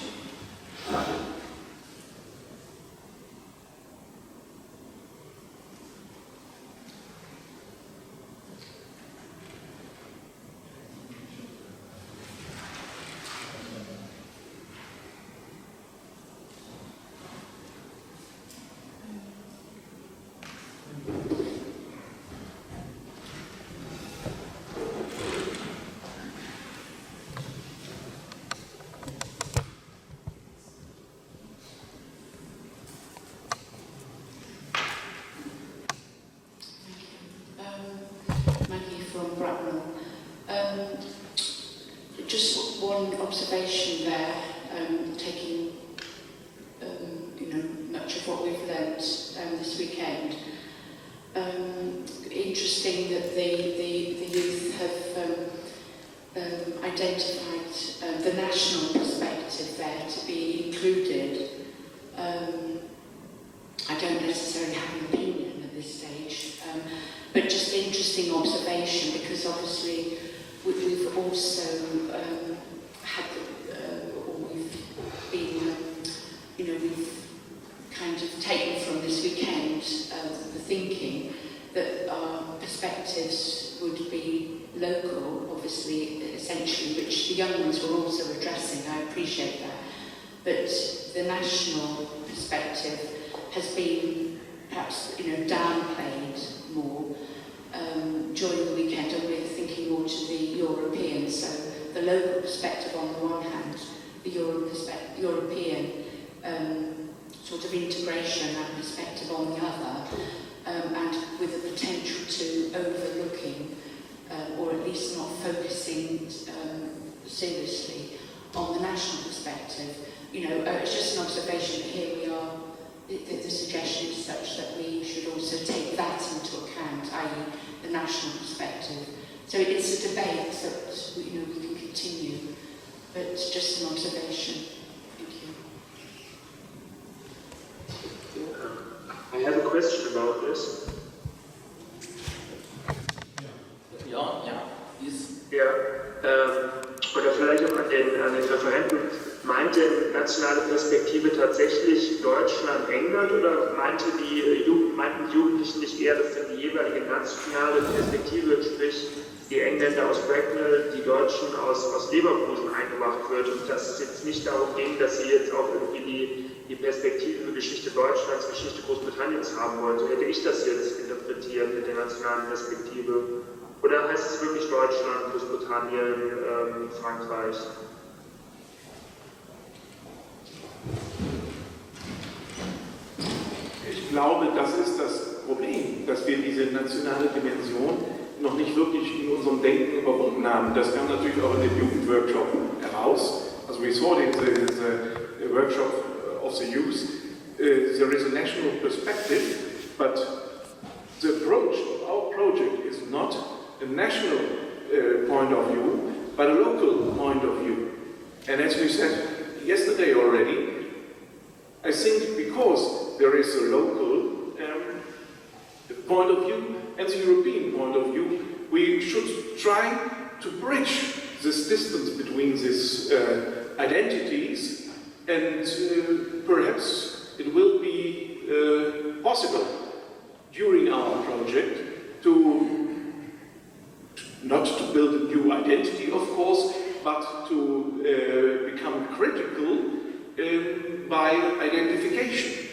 Speaker 13: Just one observation there, taking much of what we've learnt this weekend. Interesting that the youth have identified the national perspective perspective there to be included. I don't necessarily have an opinion at this stage, but just interesting observation, because obviously we've also had, or we've been, we've kind of taken from this weekend the thinking that our perspectives would be local, obviously, essentially, which the young ones were also addressing. I appreciate that. But the national perspective has been perhaps, downplayed more during the weekend, and we're thinking more to the European. So the local perspective on the one hand, the European sort of integration and perspective on the other, and with the potential to overlooking, or at least not focusing seriously on the national perspective. It's just an observation that here we are, the suggestion is such that we should also take that into account, i.e. the national perspective. So it's a debate that we can continue, but just an observation. Thank you.
Speaker 7: I have a question about this. Oder vielleicht auch an den Referenten. Meint denn nationale Perspektive tatsächlich Deutschland, England, oder meinten die Jugendlichen nicht eher, dass denn die jeweilige nationale Perspektive, sprich die Engländer aus Bracknell, die Deutschen aus Leverkusen eingemacht wird, und dass es jetzt nicht darum ging, dass sie jetzt auch irgendwie die Perspektive für Geschichte Deutschlands, Geschichte Großbritanniens haben wollte? Hätte ich das jetzt interpretiert mit der nationalen Perspektive? Oder heißt es wirklich Deutschland, Großbritannien, Frankreich?
Speaker 10: Ich glaube, das ist das Problem, dass wir diese nationale Dimension noch nicht wirklich in unserem Denken überwunden haben. Das kam natürlich auch in dem Jugendworkshop heraus. Also we saw in the workshop of the youth, there is a national perspective, but the approach of our project is not a national point of view, but a local point of view. And as we said yesterday already, I think because there is a local point of view and the European point of view, we should try to bridge this distance between these identities, and perhaps it will be possible during our project to not to build a new identity, of course, but to become critical by identification.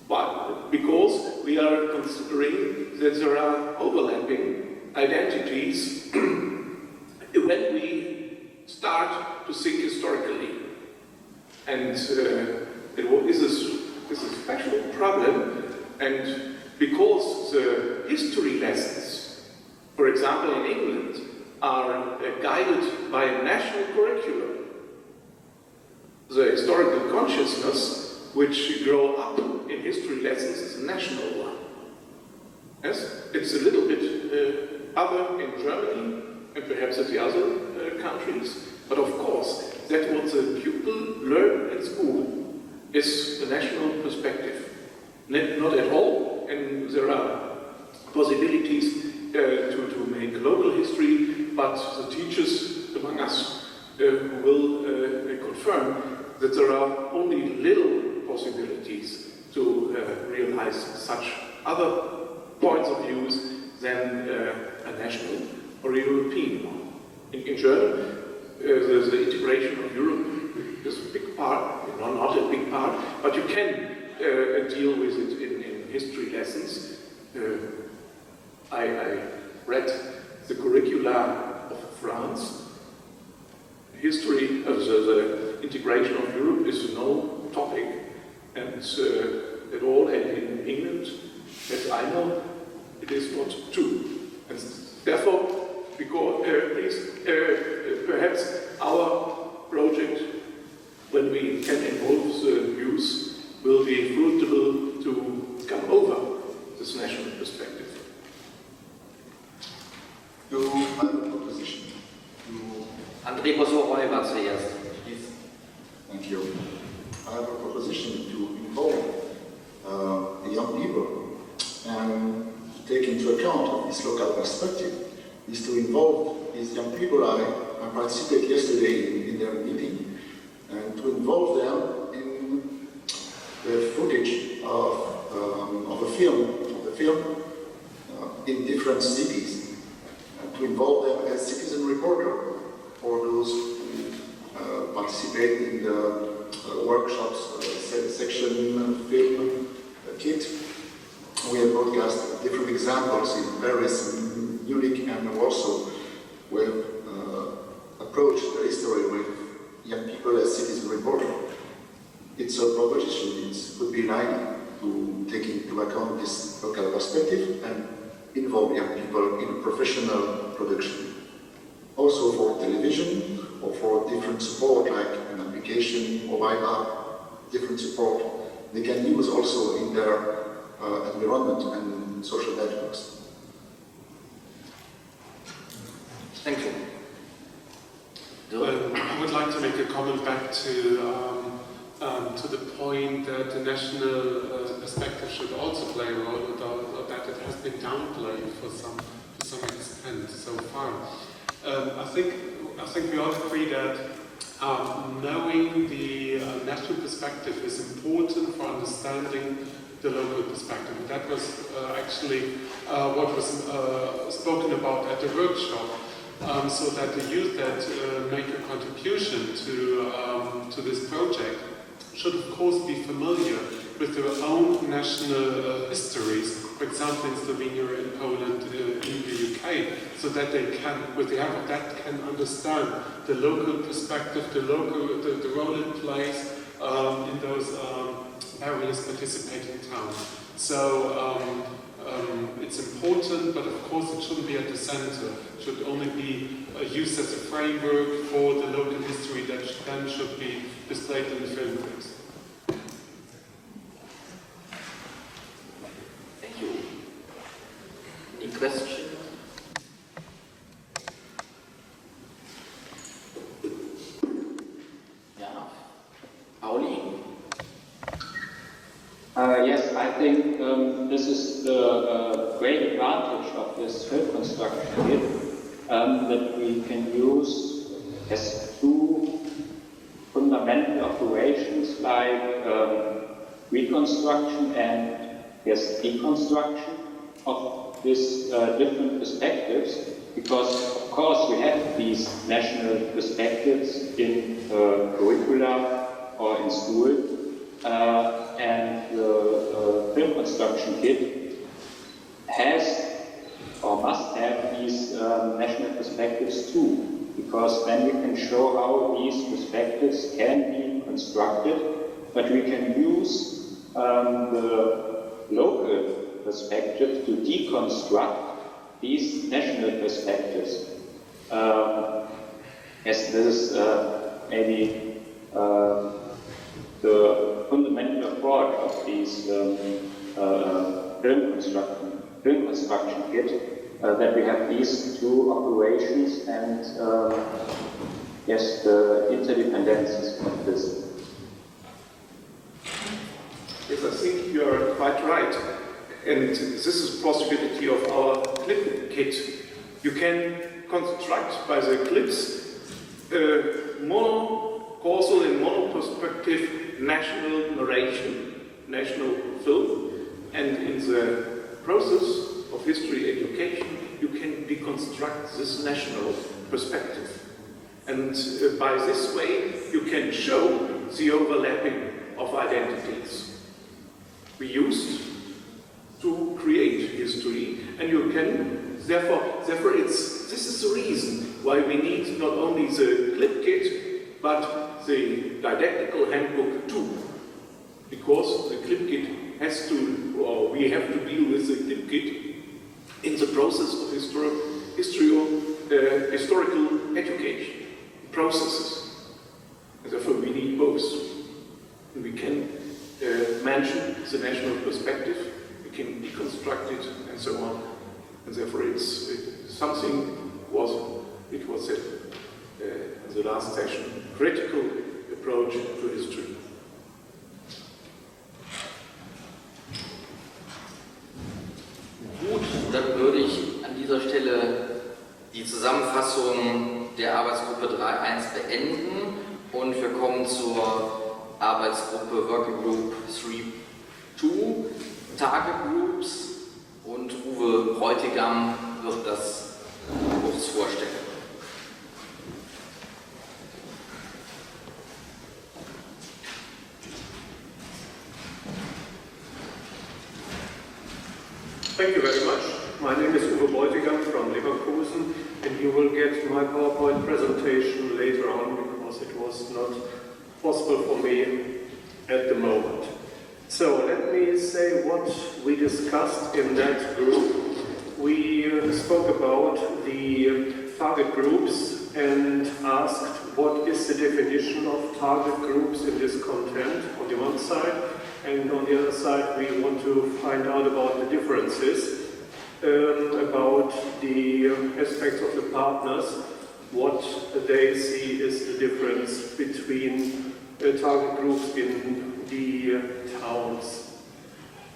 Speaker 10: But because we are considering that there are overlapping identities when we start to think historically. And it is a special problem, and because the history lessons, for example in England, are guided by a national curriculum, the historical consciousness which grow up in history lessons is a national one. Yes, it's a little bit other in Germany and perhaps at the other countries, but of course that what the pupil learn at school is the national perspective. Not at all, and there are possibilities to make local history, but the teachers among us will confirm that there are only little possibilities to realize such other points of views than a national or a European one. In German, the integration of Europe is a big part, not a big part, but you can deal with it in history lessons. I read the curricula of France. History of the integration of Europe is no topic, and at all, and in England, as I know, it is not true. And therefore, because perhaps our project, when we can involve the youth, will be fruitful to come over this national perspective.
Speaker 11: You have a proposition. André Bosso-Roy war zuerst.
Speaker 14: into account of this local perspective is to involve these young people. I participated yesterday in their meeting, and to involve them in the footage of the film in different cities, and to involve them as citizen reporter for those who participate in the workshops, section, film, kit. We have broadcast different examples in Paris, Munich, and Warsaw, where approached the history with young people as citizen reporter. It's a proposition. It could be an idea to take into account this local perspective and involve young people in professional production. Also for television or for different support like an application, mobile app, different support they can use also in their environment and social networks.
Speaker 11: Thank you.
Speaker 6: I would like to make a comment back to the point that the national perspective should also play a role, or that it has been downplayed to some extent so far. I think we all agree that knowing the national perspective is important for understanding the local perspective. And that was actually what was spoken about at the workshop. So that the youth that make a contribution to this project should of course be familiar with their own national histories, for example in Slovenia, in Poland, in the UK, so that they can, with the help of that, can understand the local perspective, the role it plays in those various participating towns. So it's important, but of course it shouldn't be at the center. It should only be used as a framework for the local history that then should be displayed in the film clips.
Speaker 11: Thank you. Any question? Yeah. Pauli?
Speaker 2: Yes, I think this is the great advantage of this film construction kit, that we can use as two fundamental operations like reconstruction and deconstruction of these different perspectives, because of course we have these national perspectives in curricula or in school. And the film construction kit has or must have these national perspectives too, because then we can show how these perspectives can be constructed, but we can use the local perspective to deconstruct these national perspectives. Yes, this is maybe the fundamental approach of these film construction kit, that we have these two operations and yes, the interdependencies of this.
Speaker 6: Yes, I think you are quite right. And this is a possibility of our clip kit. You can construct by the clips monocausal and monoperspective national narration, national film, and in the process of history education, you can deconstruct this national perspective. And by this way, you can show the overlapping of identities we used to create history, and you can, therefore this is the reason why we need not only the clip kit, but the didactical handbook too, because the clip kit has to, or we have to deal with the clip kit in the process of historical education processes. And therefore we need both. And we can mention the national perspective, we can deconstruct it, and so on. And therefore something it was said in the last session, critical approach to history.
Speaker 11: Gut, dann dieser Stelle die Zusammenfassung der Arbeitsgruppe 3.1 beenden und wir kommen zur Arbeitsgruppe Working Group 3.2, Target Groups, und Uwe Bräutigam wird das kurz vorstellen.
Speaker 6: Thank you very much. My name is Uwe Bräutigam from Leverkusen, and you will get my PowerPoint presentation later on because it was not possible for me at the moment. So let me say what we discussed in that group. We spoke about the target groups and asked what is the definition of target groups in this content on the one side, and on the other side we want to find out about the differences, about the aspects of the partners, what they see is the difference between target groups in the towns.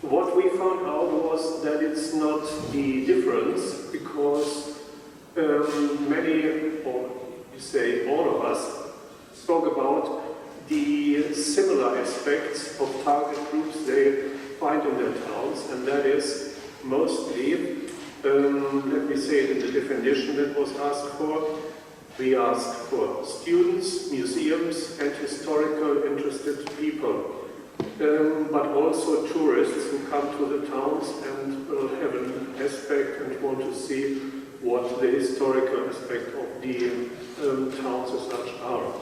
Speaker 6: What we found out was that it's not the difference, because many, or you say all of us, spoke about the similar aspects of target groups they find in their towns, and that is mostly, let me say it in the definition that was asked for, we asked for students, museums, and historical interested people, but also tourists who come to the towns and have an aspect and want to see what the historical aspect of the towns as such are.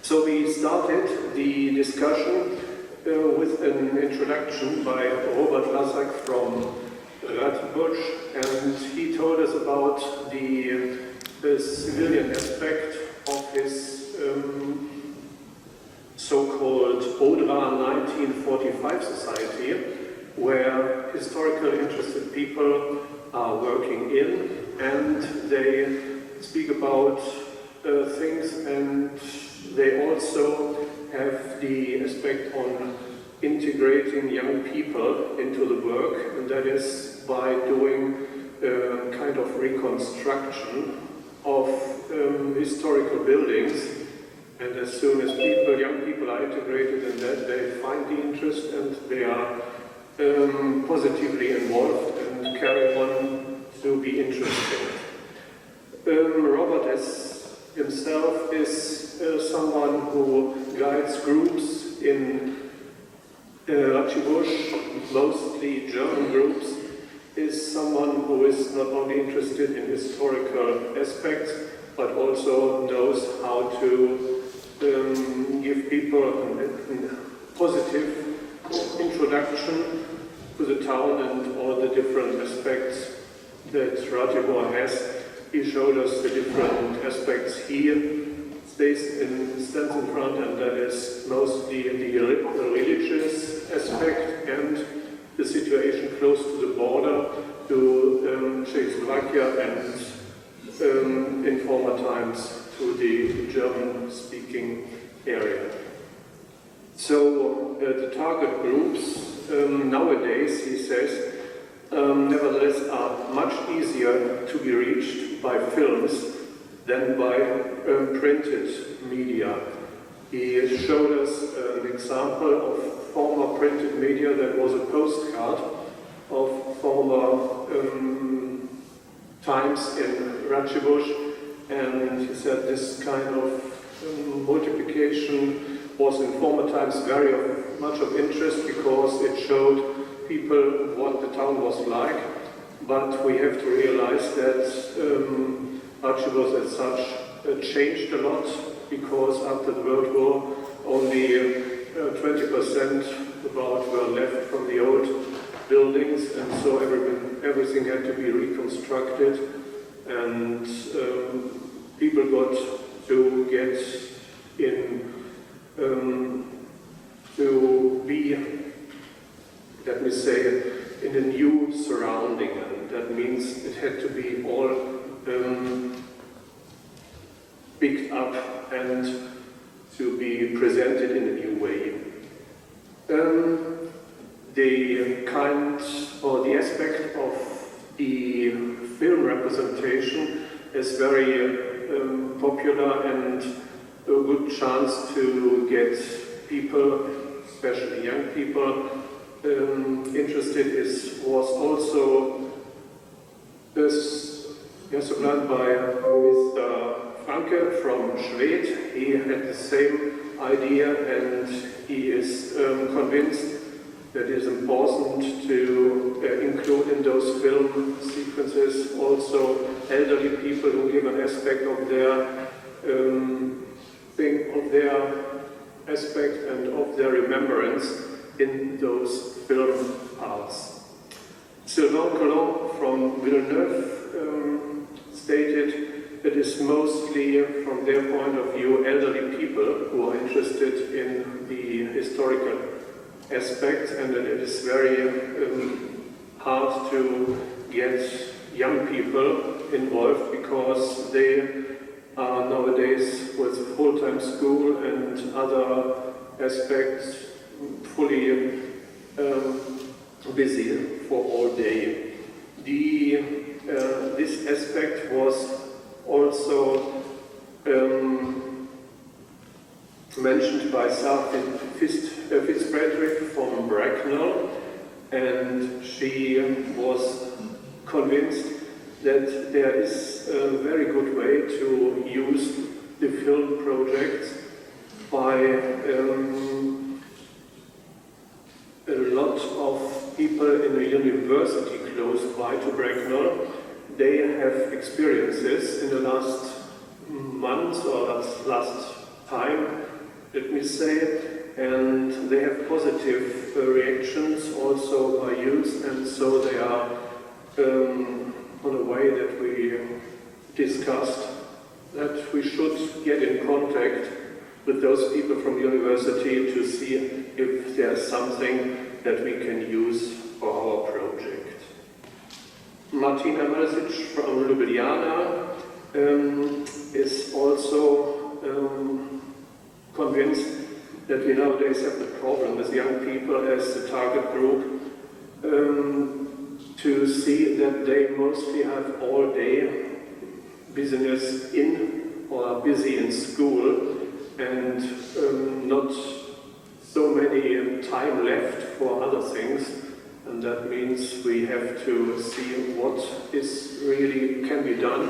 Speaker 6: So we started the discussion with an introduction by Robert Lasak from Ratibusch, and he told us about the civilian aspect of his so-called ODRA 1945 society, where historical interested people are working in, and they speak about things, and they also have the aspect on integrating young people into the work, and that is by doing kind of reconstruction of historical buildings. And as soon as young people are integrated in that, they find the interest and they are positively involved and carry on to be interested. Robert himself is someone who guides groups in Ratibusch, mostly German groups, is someone who is not only interested in historical aspects, but also knows how to give people a positive introduction to the town and all the different aspects that Ratibor has. He showed us the different aspects here. Stands in front, and that is mostly the religious aspect and the situation close to the border to Czechoslovakia and in former times to the German-speaking area. So the target groups nowadays, he says, nevertheless are much easier to be reached by films than by printed media. He showed us an example of former printed media that was a postcard of former times in Ratibusch, and he said this kind of multiplication was in former times very much of interest because it showed people what the town was like, but we have to realize that Ratibusch as such changed a lot, because after the World War only 20% about were left from the old buildings, and so everything had to be reconstructed, and people got to get in to be, let me say, in a new surrounding, and that means it had to be all picked up and to be presented in a new way. The kind or the aspect of the film representation is very popular and a good chance to get people, especially young people, interested was also supplied by Mr. Franke from Schwedt. He had the same idea and he is convinced that it is important to include in those film sequences also elderly people who give an aspect of their aspect and of their remembrance in those film parts. Sylvain Collomb from Villeneuve stated it is mostly, from their point of view, elderly people who are interested in the historical aspect, and that it is very hard to get young people involved because they are nowadays with full-time school and other aspects fully busy for all day. This aspect was also mentioned by Sarah Fitzpatrick from Bracknell, and she was convinced that there is a very good way to use the film project by a lot of people in a university close by to Bracknell. They have experiences in the last month or last time, let me say, and they have positive reactions also by use, and so they are on a way that we discussed that we should get in contact with those people from university to see if there's something that we can use for our project. Martina Melzic from Ljubljana is also convinced that we nowadays have the problem with young people as the target group to see that they mostly have all day business in or are busy in school and not so many time left for other things, and that means we have to see what is really can be done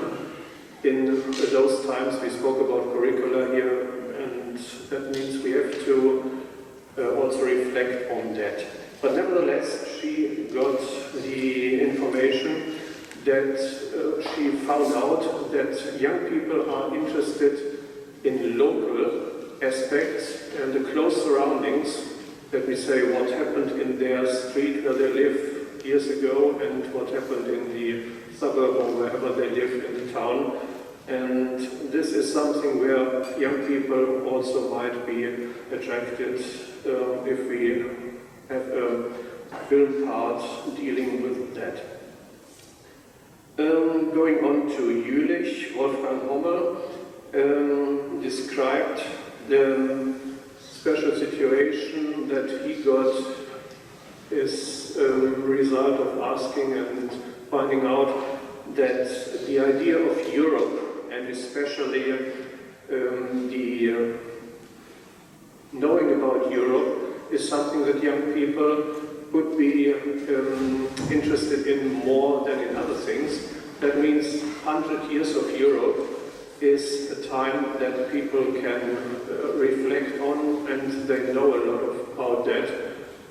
Speaker 6: in those times. We spoke about curricula here, and that means we have to also reflect on that. But nevertheless, she got the information that she found out that young people are interested in local aspects and the close surroundings. Let me say what happened in their street where they live years ago and what happened in the suburb or wherever they live in the town. And this is something where young people also might be attracted if we have a film part dealing with that. Going on to Jülich, Wolfgang Hommel described the special situation that he got as a result of asking and finding out that the idea of Europe, and especially the knowing about Europe, is something that young people would be interested in more than in other things. That means 100 years of Europe is a time that people can reflect on, and they know a lot about that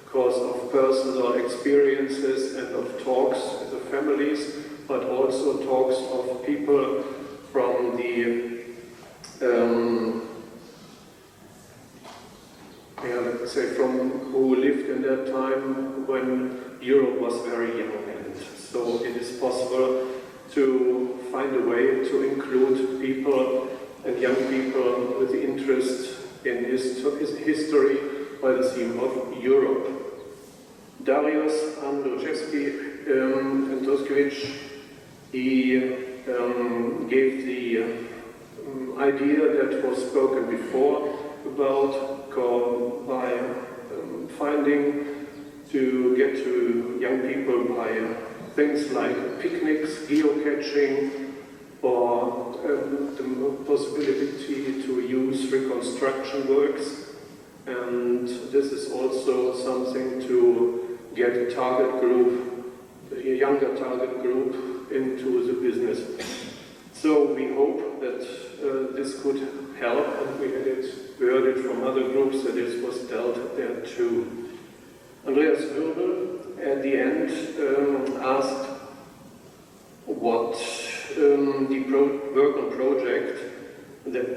Speaker 6: because of personal experiences and of talks with the families, but also talks of people from the let's say from who lived in that time when Europe was very young, and so it is possible to find a way to include people and young people with interest in history by the theme of Europe. Darius Andrzejewski, he gave the idea that was spoken before about by finding to get to young people by things like picnics, geocaching, or the possibility to use reconstruction works. And this is also something to get a target group, a younger target group, into the business. So we hope that this could help, and we heard it from other groups that this was dealt there too. Andreas Wirbel at the end asked what the work on project that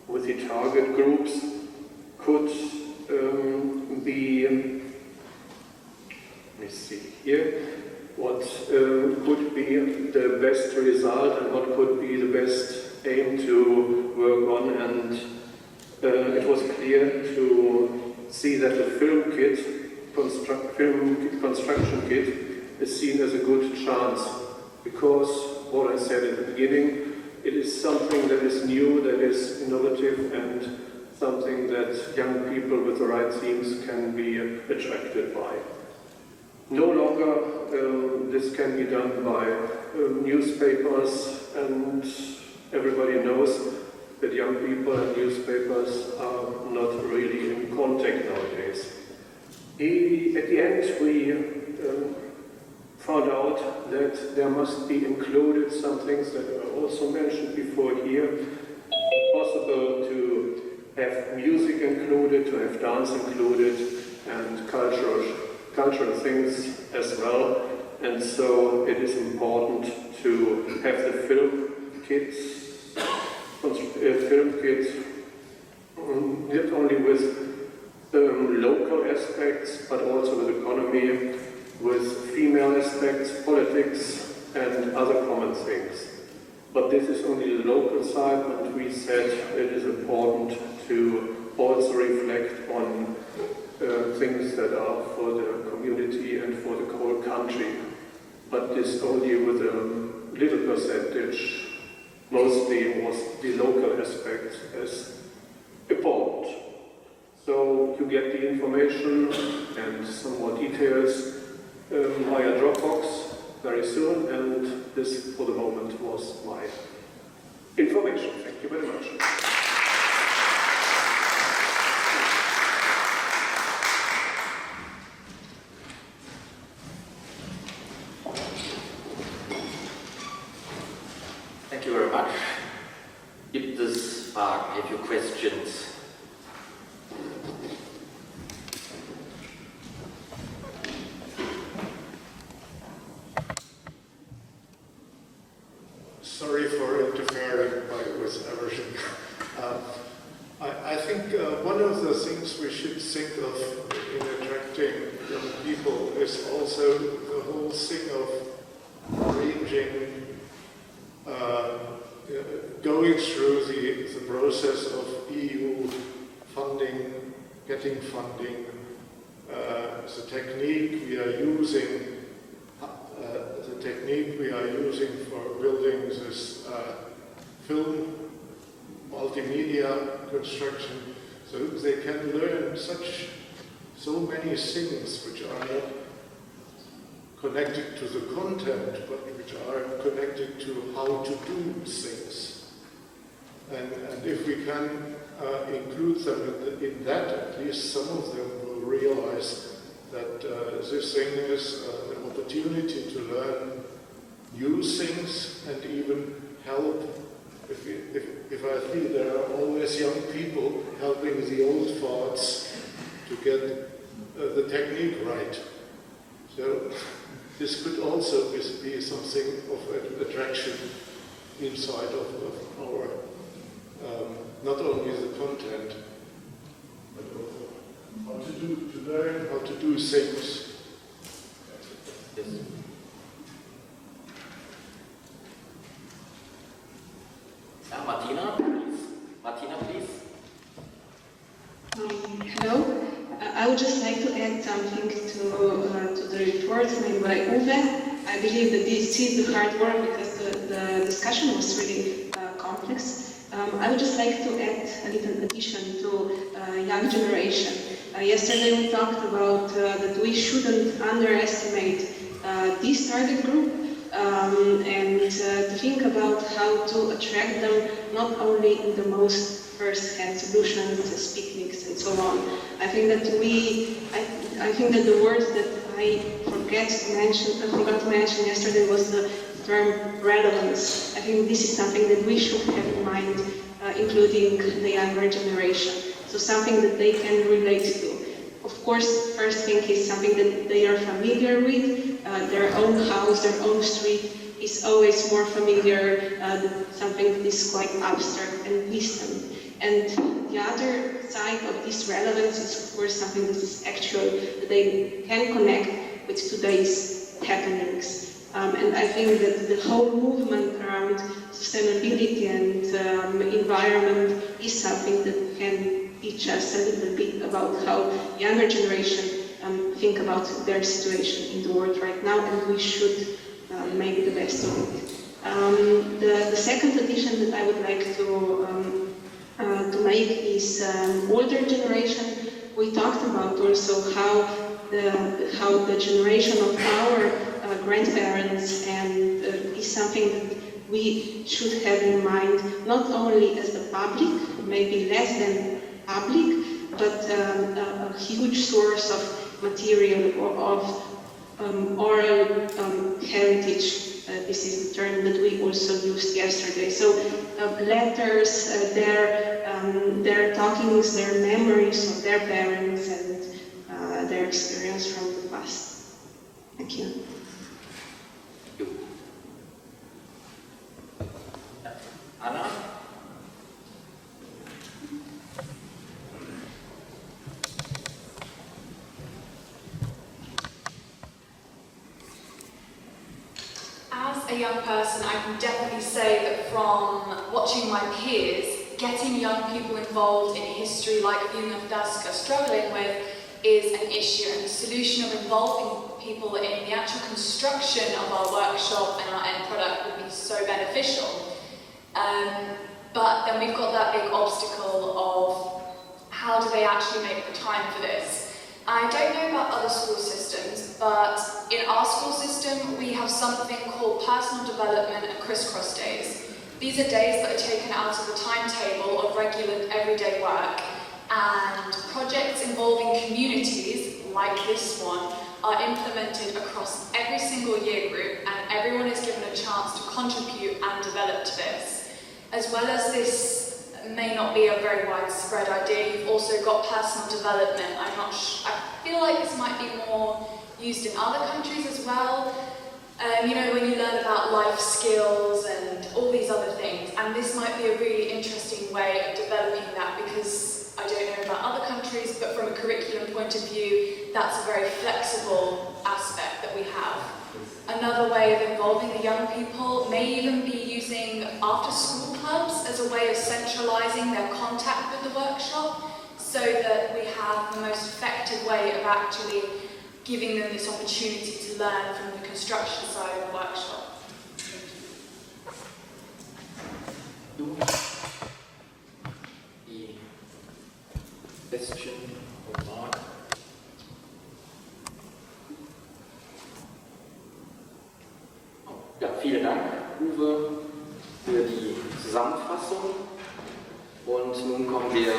Speaker 6: with the target groups could be, let me see here, what could be the best result and what could be the best aim to work on, and it was clear to see that the film construction kit is seen as a good chance, because what I said at the beginning, it is something that is new, that is innovative, and something that young people with the right themes can be attracted by. No longer this can be done by newspapers, and everybody knows that young people and newspapers are not really in contact nowadays. At the end, we found out that there must be included some things that were also mentioned before here. Possible to have music included, to have dance included, and cultural things as well. And so it is important to have the film kits not only with local aspects, but also with economy, with female aspects, politics, and other common things. But this is only the local side, and we said it is important to also reflect on things that are for the community and for the whole country. But this only with a little percentage. Mostly was the local aspect as important. So you get the information and some more details via Dropbox very soon, and this for the moment was my information. Thank you very much.
Speaker 11: Thank you very much. Gibt es Fragen? Have you questions?
Speaker 5: Sorry for interfering with everything. I think one of the things we should think of in attracting young people is also the whole thing of arranging, going through the process of EU funding, getting funding, the technique we are using. The technique we are using for building this film multimedia construction, so they can learn so many things which are not connected to the content, but which are connected to how to do things. And if we can include them in that, at least some of them will realize that this thing is an opportunity to learn new things and even help. If I feel there are always young people helping the old farts to get the technique right. So this could also be something of an attraction inside of our, not only the content, but also to learn how to do things.
Speaker 11: Yes. Martina, please. Martina, please.
Speaker 15: Hello. I would just like to add something to the report made by Uwe. I believe that this is the hard work because the discussion was really complex. I would just like to add a little addition to young generation. Yesterday we talked about that we shouldn't underestimate this target group and to think about how to attract them not only in the most first-hand solutions, as picnics and so on. I think that I think that the words that I forgot to mention yesterday was the term relevance. I think this is something that we should have in mind, including the younger generation. So something that they can relate to. Of course, first thing is something that they are familiar with. Their own house, their own street is always more familiar than something that is quite abstract and distant. And the other side of this relevance is, of course, something that is actual, that they can connect with today's happenings. And I think that the whole movement around sustainability and environment is something that can teach us a little bit about how younger generation think about their situation in the world right now, and we should make the best of it. The second addition that I would like to make is older generation. We talked about also how the generation of our grandparents and is something that we should have in mind, not only as the public, maybe less than public, but a huge source of material or of oral heritage. This is the term that we also used yesterday. So letters, their talkings, their memories of their parents and their experience from the past. Thank you.
Speaker 11: Anna?
Speaker 16: As a young person, I can definitely say that from watching my peers, getting young people involved in history like you and Dusk are struggling with is an issue, and the solution of involving people in the actual construction of our workshop and our end product would be so beneficial. But then we've got that big obstacle of how do they actually make the time for this? I don't know about other school systems, but in our school system we have something called personal development and crisscross days. These are days that are taken out of the timetable of regular everyday work, and projects involving communities like this one are implemented across every single year group, and everyone is given a chance to contribute and develop to this. As well as this may not be a very widespread idea, you've also got personal development. I feel like this might be more used in other countries as well. You know, when you learn about life skills and all these other things, and this might be a really interesting way of developing that, because I don't know about other countries, but from a curriculum point of view, that's a very flexible aspect that we have. Another way of involving the young people may even be using after-school clubs as a way of centralising their contact with the workshop, so that we have the most effective way of actually giving them this opportunity to learn from the construction side of the workshop.
Speaker 11: Question or Mark? Ja, vielen Dank, Uwe, für die Zusammenfassung. Und nun kommen wir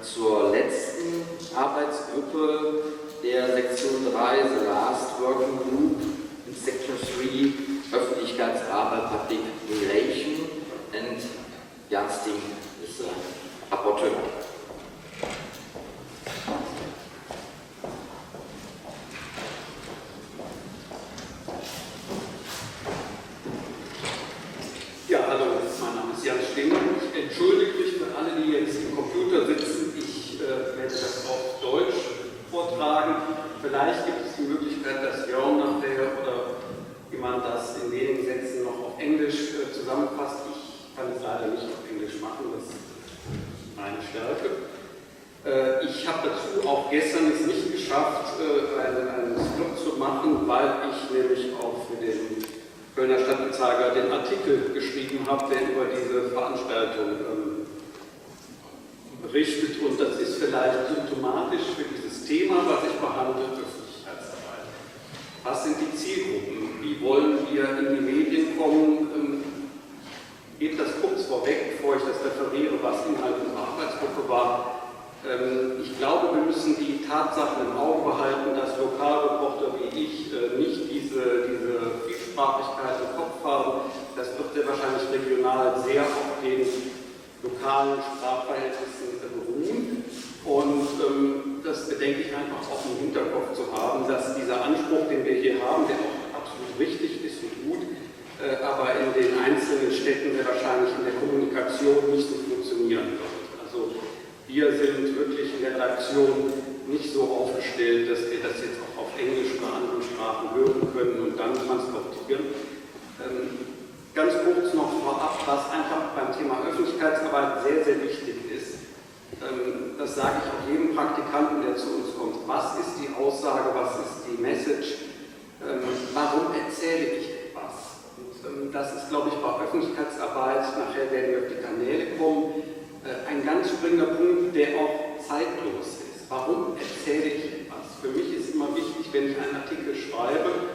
Speaker 11: zur letzten Arbeitsgruppe der Sektion 3, The Last Working Group in Section 3, Öffentlichkeitsarbeit, Public Relation, and Jasting ist der Rapporteur.
Speaker 17: Ja, hallo, mein Name ist Jan Stinger. Ich entschuldige mich für alle, die jetzt im Computer sitzen. Ich werde das auf Deutsch vortragen. Vielleicht gibt es die Möglichkeit, dass Jörn nachher oder jemand das in wenigen Sätzen noch auf Englisch zusammenfasst. Ich kann es leider nicht auf Englisch machen, das ist meine Stärke. Ich habe dazu auch gestern es nicht geschafft, einen Skript zu machen, weil ich nämlich auch für den Kölner Stadtanzeiger den Artikel geschrieben habe, der über diese Veranstaltung berichtet, und das ist vielleicht symptomatisch für dieses Thema, was ich behandle, Öffentlichkeitsarbeit. Was sind die Zielgruppen? Wie wollen wir in die Medien kommen? Geht das kurz vorweg, bevor ich das referiere, was Inhalt unserer Arbeitsgruppe war. Ich glaube, wir müssen die Tatsachen im Auge behalten, dass Lokalreporter wie ich nicht diese Vielsprachigkeit im Kopf haben. Das wird sehr wahrscheinlich regional sehr auf den lokalen Sprachverhältnissen beruhen. Und das bedenke ich einfach auch im Hinterkopf zu haben, dass dieser Anspruch, den wir hier haben, der auch absolut richtig ist und gut, aber in den einzelnen Städten der wahrscheinlich in der Kommunikation nicht so funktionieren wird. Also wir sind wirklich in der Redaktion nicht so aufgestellt, dass wir das jetzt auch auf Englisch oder anderen Sprachen hören können und dann transportieren. Ganz kurz noch vorab, was einfach beim Thema Öffentlichkeitsarbeit sehr, sehr wichtig ist. Das sage ich auch jedem Praktikanten, der zu uns kommt. Was ist die Aussage, was ist die Message? Warum erzähle ich etwas? Und das ist, glaube ich, bei Öffentlichkeitsarbeit, nachher werden wir auf die Kanäle kommen, ein ganz springender Punkt, der auch zeitlos ist. Warum erzähle ich etwas? Für mich ist immer wichtig, wenn ich einen Artikel schreibe,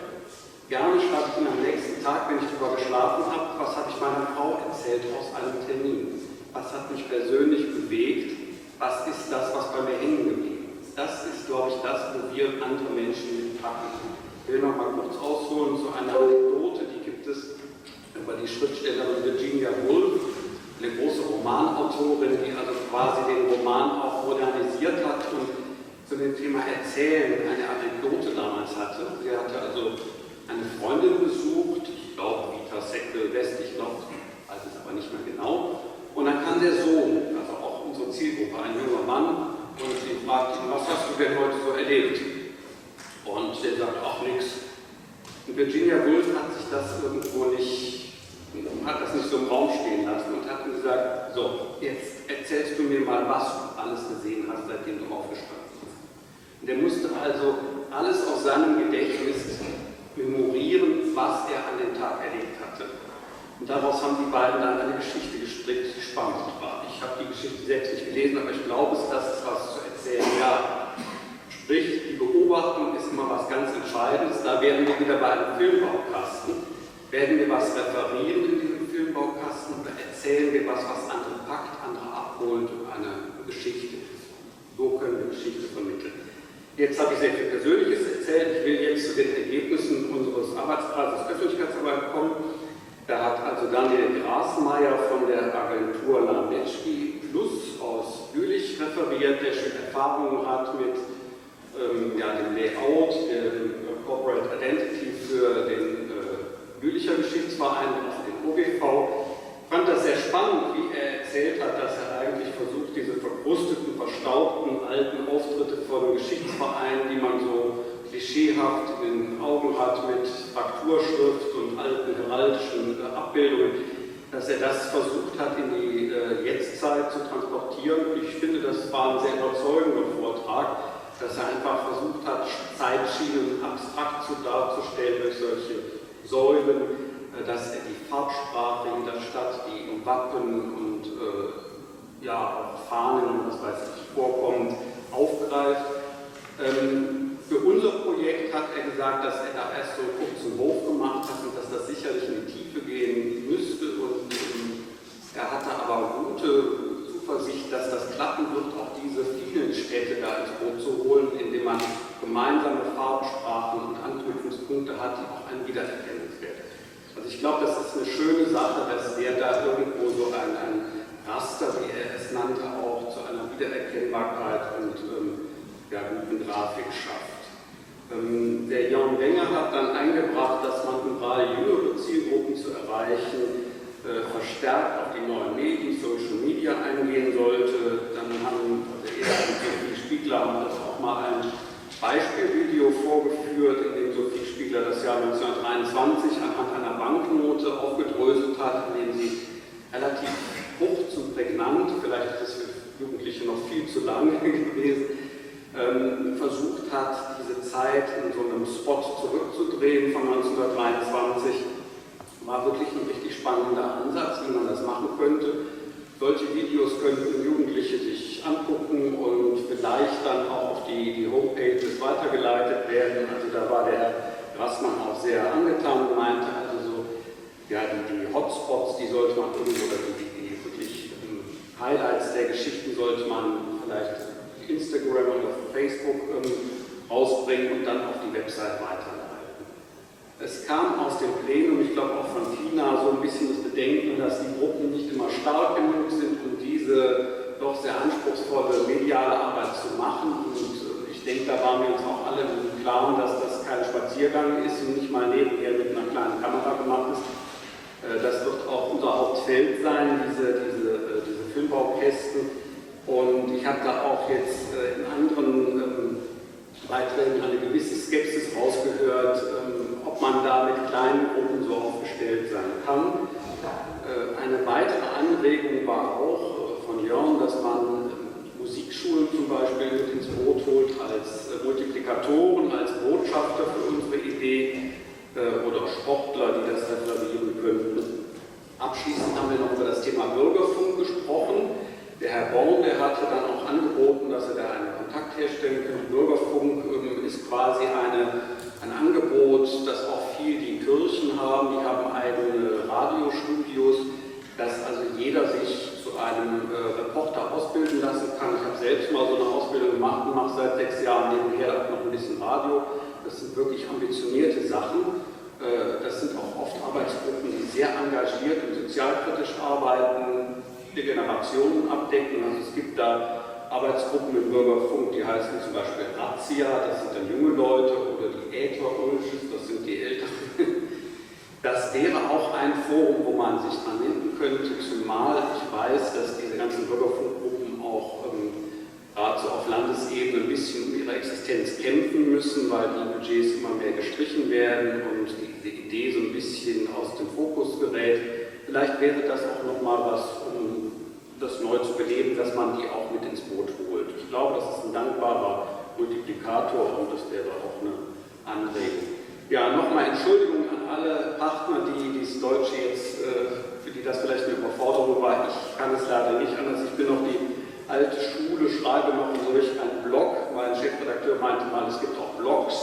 Speaker 17: gerne schreibe ich ihn am nächsten Tag, wenn ich darüber geschlafen habe, was habe ich meiner Frau erzählt aus einem Termin? Was hat mich persönlich bewegt? Was ist das, was bei mir hängen geblieben ist? Das ist, glaube ich, das, wo wir andere Menschen mitpacken. Ich will noch mal kurz ausholen, so eine Anekdote, die gibt es über die Schriftstellerin Virginia Woolf, eine große Romanautorin, die also quasi den Roman auch modernisiert hat und zu dem Thema Erzählen eine Anekdote damals hatte. Sie hatte also eine Freundin besucht, ich glaube Vita Seckel, westlich noch, weiß es aber nicht mehr genau. Und dann kam der Sohn, also auch unsere Zielgruppe, ein junger Mann, und sie fragte ihn, was hast du denn heute so erlebt? Und der sagt, ach nix. Und Virginia Woolf hat sich das irgendwo nicht so im Raum stehen lassen und hat ihm gesagt, so, jetzt erzählst du mir mal, was du alles gesehen hast, seitdem du aufgestanden bist. Und er musste also alles aus seinem Gedächtnis memorieren, was er an dem Tag erlebt hatte. Und daraus haben die beiden dann eine Geschichte gestrickt, die spannend war. Ich habe die Geschichte selbst nicht gelesen, aber ich glaube, dass es was zu erzählen gab. Sprich, die Beobachtung ist immer was ganz Entscheidendes. Da wären wir wieder bei einem Filmbaukasten. Werden wir was referieren in diesem Filmbaukasten oder erzählen wir was andere packt, andere abholt und eine Geschichte ist? So können wir Geschichte vermitteln. Jetzt habe ich sehr viel Persönliches erzählt. Ich will jetzt zu den Ergebnissen unseres Arbeitskreises Öffentlichkeitsarbeit kommen. Da hat also Daniel Grasmeier von der Agentur Lametschki Plus aus Jülich referiert, der schon Erfahrungen hat mit dem Layout, der Corporate Identity für den Jülicher Geschichtsverein, also den OGV. Ich fand das sehr spannend, wie er erzählt hat, dass er eigentlich versucht, diese verkrusteten, verstaubten, alten Auftritte von Geschichtsvereinen, die man so klischeehaft in den Augen hat mit Frakturschrift und alten heraldischen Abbildungen, dass er das versucht hat, in die Jetztzeit zu transportieren. Ich finde, das war ein sehr überzeugender Vortrag, dass er einfach versucht hat, Zeitschienen abstrakt darzustellen durch solche Säulen, dass er die Farbsprache in der Stadt, die im Wappen und auch Fahnen und was weiß ich vorkommt, aufgreift. Für unser Projekt hat er gesagt, dass er da erst so einen kurzen Wurf gemacht hat und dass das sicherlich in die Tiefe gehen müsste. Und er hatte aber gute Zuversicht, dass das klappen wird, auch diese vielen Städte da ins Boot zu holen, indem man gemeinsame Farbsprachen und Anknüpfungspunkte hat, die auch einen Wiedererkennungswert. Also ich glaube, das ist eine schöne Sache, dass er da irgendwo so ein Raster, wie er es nannte, auch zu einer Wiedererkennbarkeit und guten Grafik schafft. Der Jan Wenger hat dann eingebracht, dass man, um gerade jüngere Zielgruppen zu erreichen, verstärkt auf die neuen Medien, Social Media eingehen sollte. Dann haben er und Sophie Spiegler also auch mal ein Beispielvideo vorgeführt, in dem Sophie Spiegler das Jahr 1923 anhand einer Banknote aufgedröselt hat, in dem sie relativ kurz und prägnant, vielleicht ist es für Jugendliche noch viel zu lang gewesen, versucht hat, diese Zeit in so einem Spot zurückzudrehen von 1923. War wirklich ein richtig spannender Ansatz, wie man das machen könnte. Solche Videos könnten Jugendliche sich sich angucken und vielleicht dann auch auf die Homepages weitergeleitet werden. Also da war der Grassmann auch sehr angetan und meinte, also so, ja, die Hotspots, die sollte man irgendwo, oder die wirklich Highlights der Geschichten sollte man vielleicht auf Instagram und auf Facebook rausbringen und dann auf die Website weiterleiten. Es kam aus dem Plenum, ich glaube auch von Tina, so ein bisschen das Bedenken, dass die Gruppen nicht immer stark genug sind, um diese doch sehr anspruchsvolle mediale Arbeit zu machen. Und ich denke, da waren wir uns auch alle im Klaren, dass das kein Spaziergang ist und nicht mal nebenher mit einer kleinen Kamera gemacht ist. Das wird auch unser Hauptfeld sein, diese Filmbaukästen. Und ich habe da auch jetzt in anderen Beiträgen eine gewisse Skepsis rausgehört, ob man da mit kleinen Gruppen so aufgestellt sein kann. Eine weitere Anregung war auch von Jörn, dass man Musikschulen zum Beispiel mit ins Boot holt als Multiplikatoren, als Botschafter für unsere Idee oder Sportler, die das referieren könnten. Abschließend haben wir noch über das Thema Bürgerfunk gesprochen. Der Herr Born, der hatte dann auch angeboten, dass er da einen Kontakt herstellen könnte. Bürgerfunk ist quasi ein Angebot, das auch viel die Kirchen haben. Die haben eigene Radiostudios, dass also jeder sich zu einem Reporter ausbilden lassen kann. Ich habe selbst mal so eine Ausbildung gemacht und mache seit 6 Jahren nebenher noch ein bisschen Radio. Das sind wirklich ambitionierte Sachen. Das sind auch oft Arbeitsgruppen, die sehr engagiert und sozialkritisch arbeiten, viele Generationen abdecken. Also es gibt da Arbeitsgruppen im Bürgerfunk, die heißen zum Beispiel Razzia, das sind dann junge Leute, oder die Äther-Ulches, das sind die Älteren. Das wäre auch ein Forum, wo man sich dran wenden könnte, zumal ich weiß, dass diese ganzen Bürgerfunkgruppen auch gerade so auf Landesebene ein bisschen um ihre Existenz kämpfen müssen, weil die Budgets immer mehr gestrichen werden und diese Idee so ein bisschen aus dem Fokus gerät. Vielleicht wäre das auch nochmal was, um das neu zu beleben, dass man die auch mit ins Boot holt. Ich glaube, das ist ein dankbarer Multiplikator und das wäre auch eine Anregung. Ja, nochmal Entschuldigung an alle Partner, die das Deutsche jetzt, für die das vielleicht eine Überforderung war. Ich kann es leider nicht anders. Ich bin noch die alte Schule, schreibe noch durch einen Blog. Mein Chefredakteur meinte mal, es gibt auch Blogs,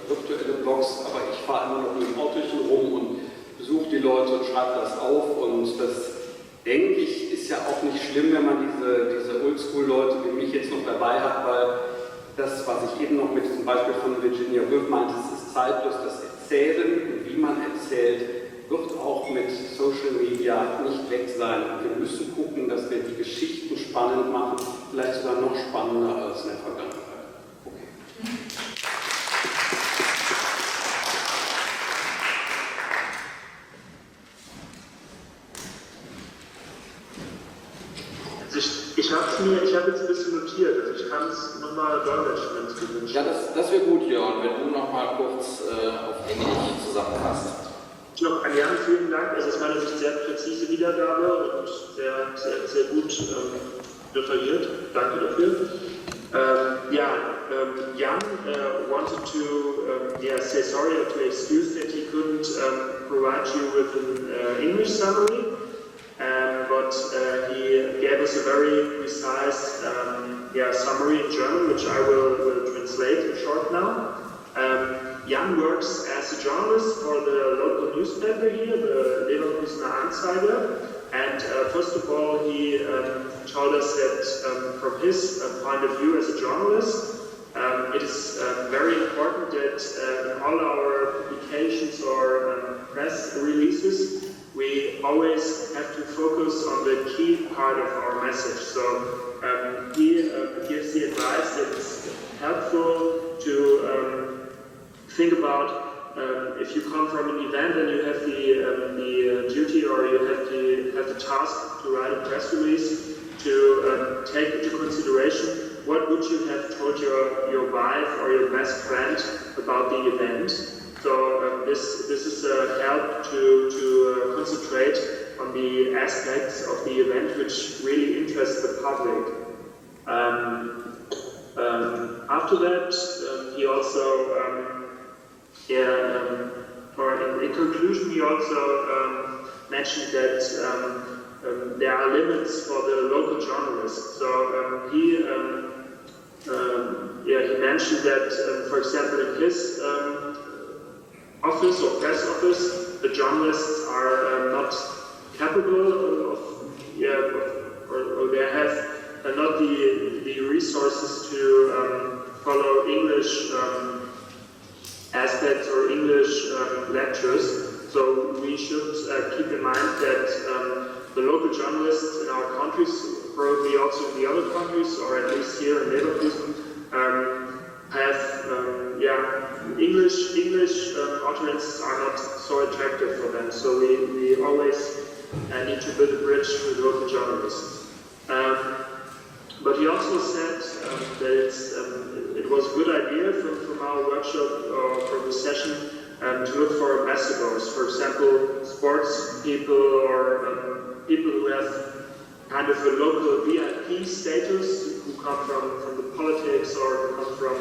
Speaker 17: virtuelle Blogs, aber ich fahre immer noch mit dem Autochen rum und besuche die Leute und schreibe das auf. Und das, denke ich, ist ja auch nicht schlimm, wenn man diese Oldschool-Leute wie mich jetzt noch dabei hat, weil das, was ich eben noch mit diesem Beispiel von Virginia Woolf meinte, es ist zeitlos, das Erzählen und wie man erzählt, wird auch mit Social Media nicht weg sein. Und wir müssen gucken, dass wir die Geschichten spannend machen, vielleicht sogar noch spannender als in der Vergangenheit. Okay.
Speaker 7: Ich habe jetzt ein bisschen notiert, also ich kann es nochmal dolmetschen, wenn es gewünscht ist.
Speaker 11: Ja, das wäre gut, Jörn, wenn du nochmal kurz auf Englisch zusammenfasst.
Speaker 7: Noch an Jan, vielen Dank. Es ist meiner Sicht sehr präzise Wiedergabe und sehr gut referiert. Danke dafür. Jan wanted to say sorry or to excuse that he couldn't provide you with an English summary. But he gave us a very precise summary in German, which I will translate in short now. Jan works as a journalist for the local newspaper here, the Leverkusener Anzeiger. And first of all, he told us that from his point of view as a journalist, it is very important that in all our publications or press releases, we always have to focus on the key part of our message. So he gives the advice that it's helpful to think about if you come from an event and you have the duty or you have the task to write a press release, to take into consideration what would you have told your wife or your best friend about the event. So this is a help to concentrate on the aspects of the event which really interest the public. After that, he also, in conclusion, he also mentioned that there are limits for the local journalists. So he mentioned that, for example, in his office or press office, the journalists are not capable of, or they have not the resources to follow English aspects or English lectures. So we should keep in mind that the local journalists in our countries, probably also in the other countries, or at least here in Leverkusen, have English utterances are not so attractive for them. So we always need to build a bridge with local journalists. But he also said that it was a good idea from our workshop or from the session to look for ambassadors. For example, sports people or people who have kind of a local VIP status, who come from the politics or who come from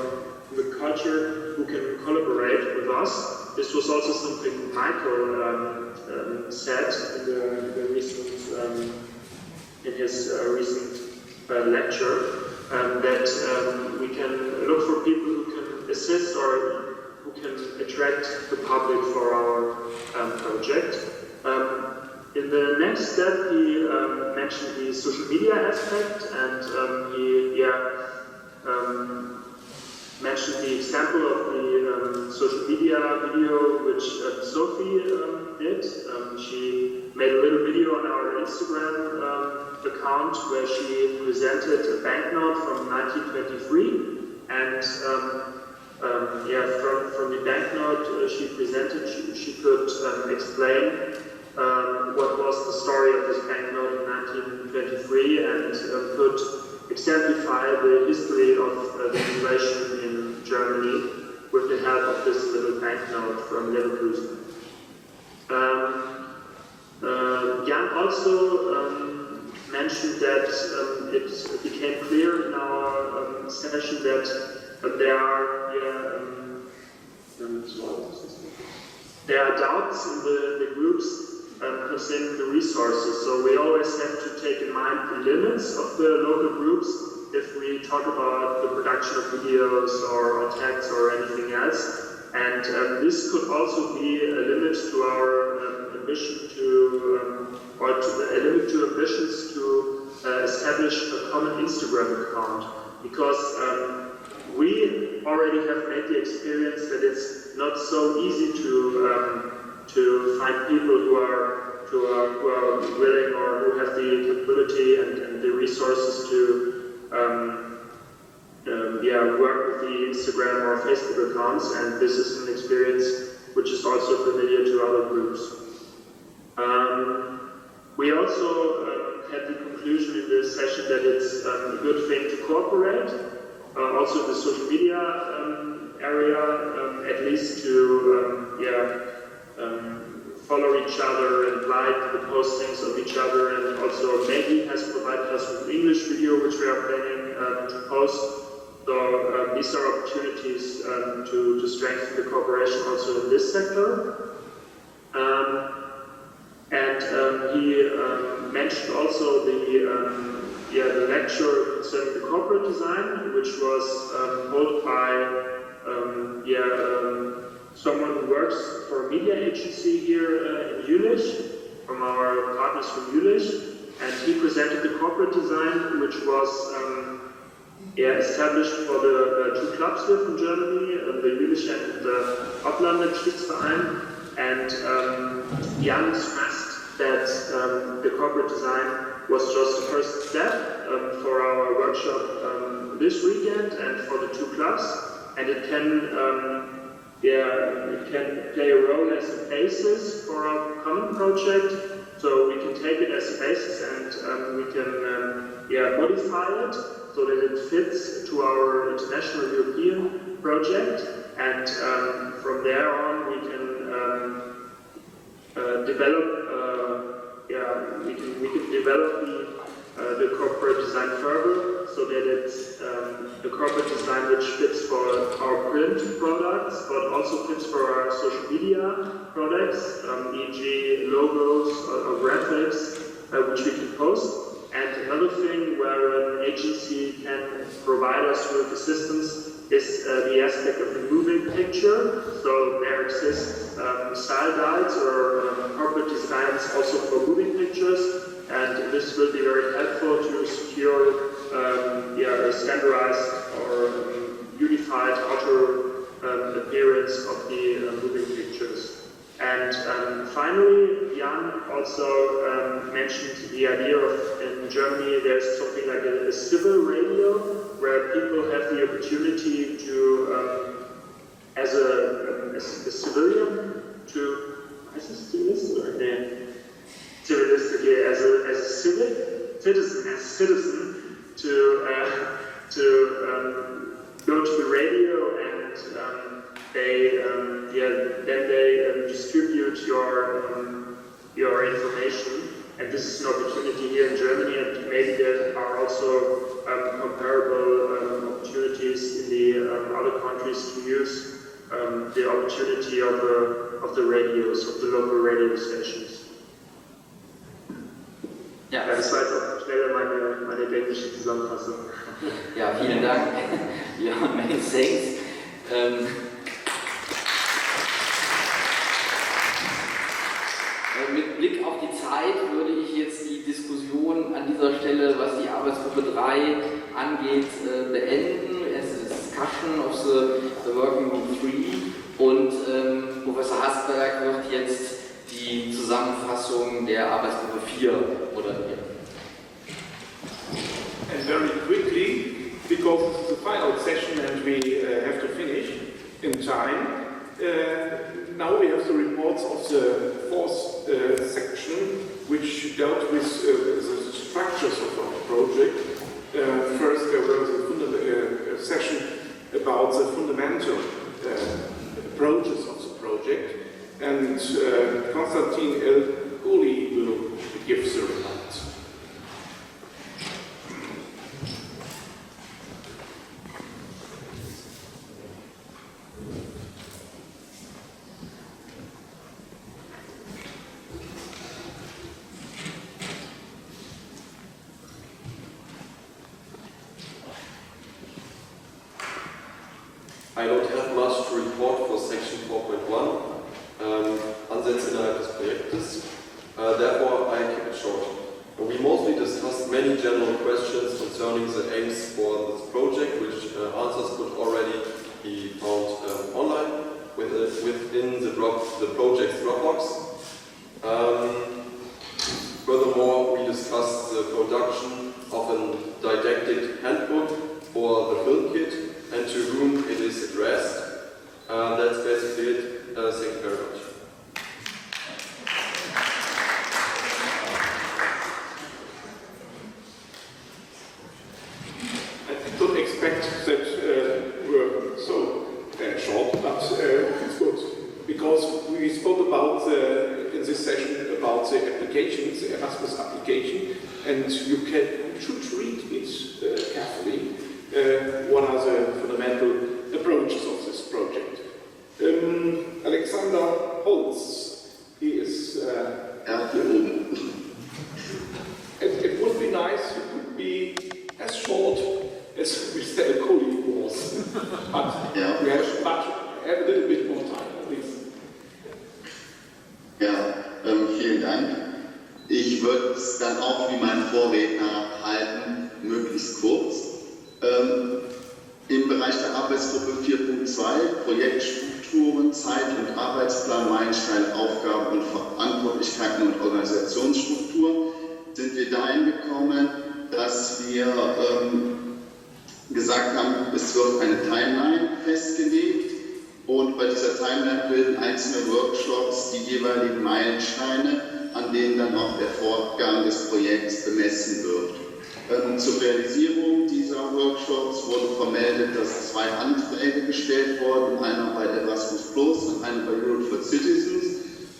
Speaker 7: the culture, who can collaborate with us. This was also something Michael said in his recent lecture, that we can look for people who can assist or who can attract the public for our project. In the next step, he mentioned the social media aspect, and he mentioned the example of the social media video which Sophie did. She made a little video on our Instagram account where she presented a banknote from 1923, and from the banknote she presented, she could explain what was the story of this banknote in 1923 and could exemplify the history of the inflation in Germany with the help of this little banknote from Leverkusen. Jan also mentioned that it became clear in our session that there are doubts in the groups concerning the resources. So we always have to take in mind the limits of the local groups if we talk about the production of videos or text or anything else. And this could also be a limit to our ambition ambitions to establish a common Instagram account, because we already have made the experience that it's not so easy to find people who are willing or who have the capability and the resources to work with the Instagram or Facebook accounts, and this is an experience which is also familiar to other groups. We also had the conclusion in this session that it's a good thing to cooperate, also in the social media area, at least to follow each other and like the postings of each other, and also Maggie has provided us with an English video which we are planning to post. So these are opportunities to strengthen the cooperation also in this sector. He mentioned also the lecture concerning the corporate design, which was held by someone who works for a media agency here in Jülich, from our partners from Jülich, and he presented the corporate design, which was established for the two clubs here from Germany, the Jülich and the Oplander Geschichtsverein, and Jan stressed that the corporate design was just the first step for our workshop this weekend and for the two clubs, and it can play a role as a basis for our common project. So we can take it as a basis and we can modify it so that it fits to our international European project, and from there on we can develop the corporate design further, so that it's the corporate design which fits for our print products, but also fits for our social media products, e.g. logos or graphics, which we can post. And another thing where an agency can provide us with assistance is the aspect of the moving picture. So there exist style guides or corporate designs also for moving pictures, and this will be very helpful to secure a standardized or unified outer appearance of the moving pictures. And finally, Jan also mentioned the idea of, in Germany, there's something like a civil radio, where people have the opportunity to, as a civilian, to, as a civilist, or civilistically, as a citizen, to go to the radio and then they distribute your information. And this is an opportunity here in Germany, and maybe there are also comparable opportunities in the other countries to use the opportunity of the radios, of the local radio stations.
Speaker 11: Ja,
Speaker 7: das war jetzt auch schneller meine dänische Zusammenfassung.
Speaker 11: Ja, vielen Dank. Ja, many thanks. Mit Blick auf die Zeit würde ich jetzt die Diskussion an dieser Stelle, was die Arbeitsgruppe 3 angeht, beenden. Es ist Discussion of the Working Group 3 und Professor Hasberg wird jetzt die Zusammenfassung der Arbeitsgruppe 4 moderieren.
Speaker 6: And very quickly, because it's the final session and we have to finish in time, now we have the reports of the fourth section, which dealt with the structures of our project. First, there was a session about the fundamental approaches of the project, and Konstantin El-Guli will give the remarks.
Speaker 18: I don't have much to report for section 4.1, Ansätze innerhalb des Projektes. Therefore, I keep it short. We mostly discussed many general questions concerning the aims for this project, which answers could already be found online within the project's Dropbox. Furthermore, we discussed the production of a didactic handbook for the film kit and to whom it is addressed. That's basically it. Thank you very much.
Speaker 6: I don't expect that we're so short, but it's good because we spoke about in this session about the applications, the Erasmus application, and you should read it carefully. What are the fundamental approaches of this project? Alexander Holz, he is. It would be nice, it would be as short as Mr. El-Koli was, but we have a little bit more time, please.
Speaker 19: Ja, vielen Dank. Ich würde es dann auch wie mein Vorredner halten, möglichst kurz. Im Bereich der Arbeitsgruppe 4.2, Projektstrukturen, Zeit- und Arbeitsplan, Meilensteine, Aufgaben und Verantwortlichkeiten und Organisationsstruktur, sind wir dahin gekommen, dass wir gesagt haben, es wird eine Timeline festgelegt und bei dieser Timeline bilden einzelne Workshops die jeweiligen Meilensteine, an denen dann auch der Fortgang des Projekts bemessen wird. Zur Realisierung dieser Workshops wurde vermeldet, dass 2 Anträge gestellt wurden, einer bei Erasmus Plus und einer bei Europe for Citizens.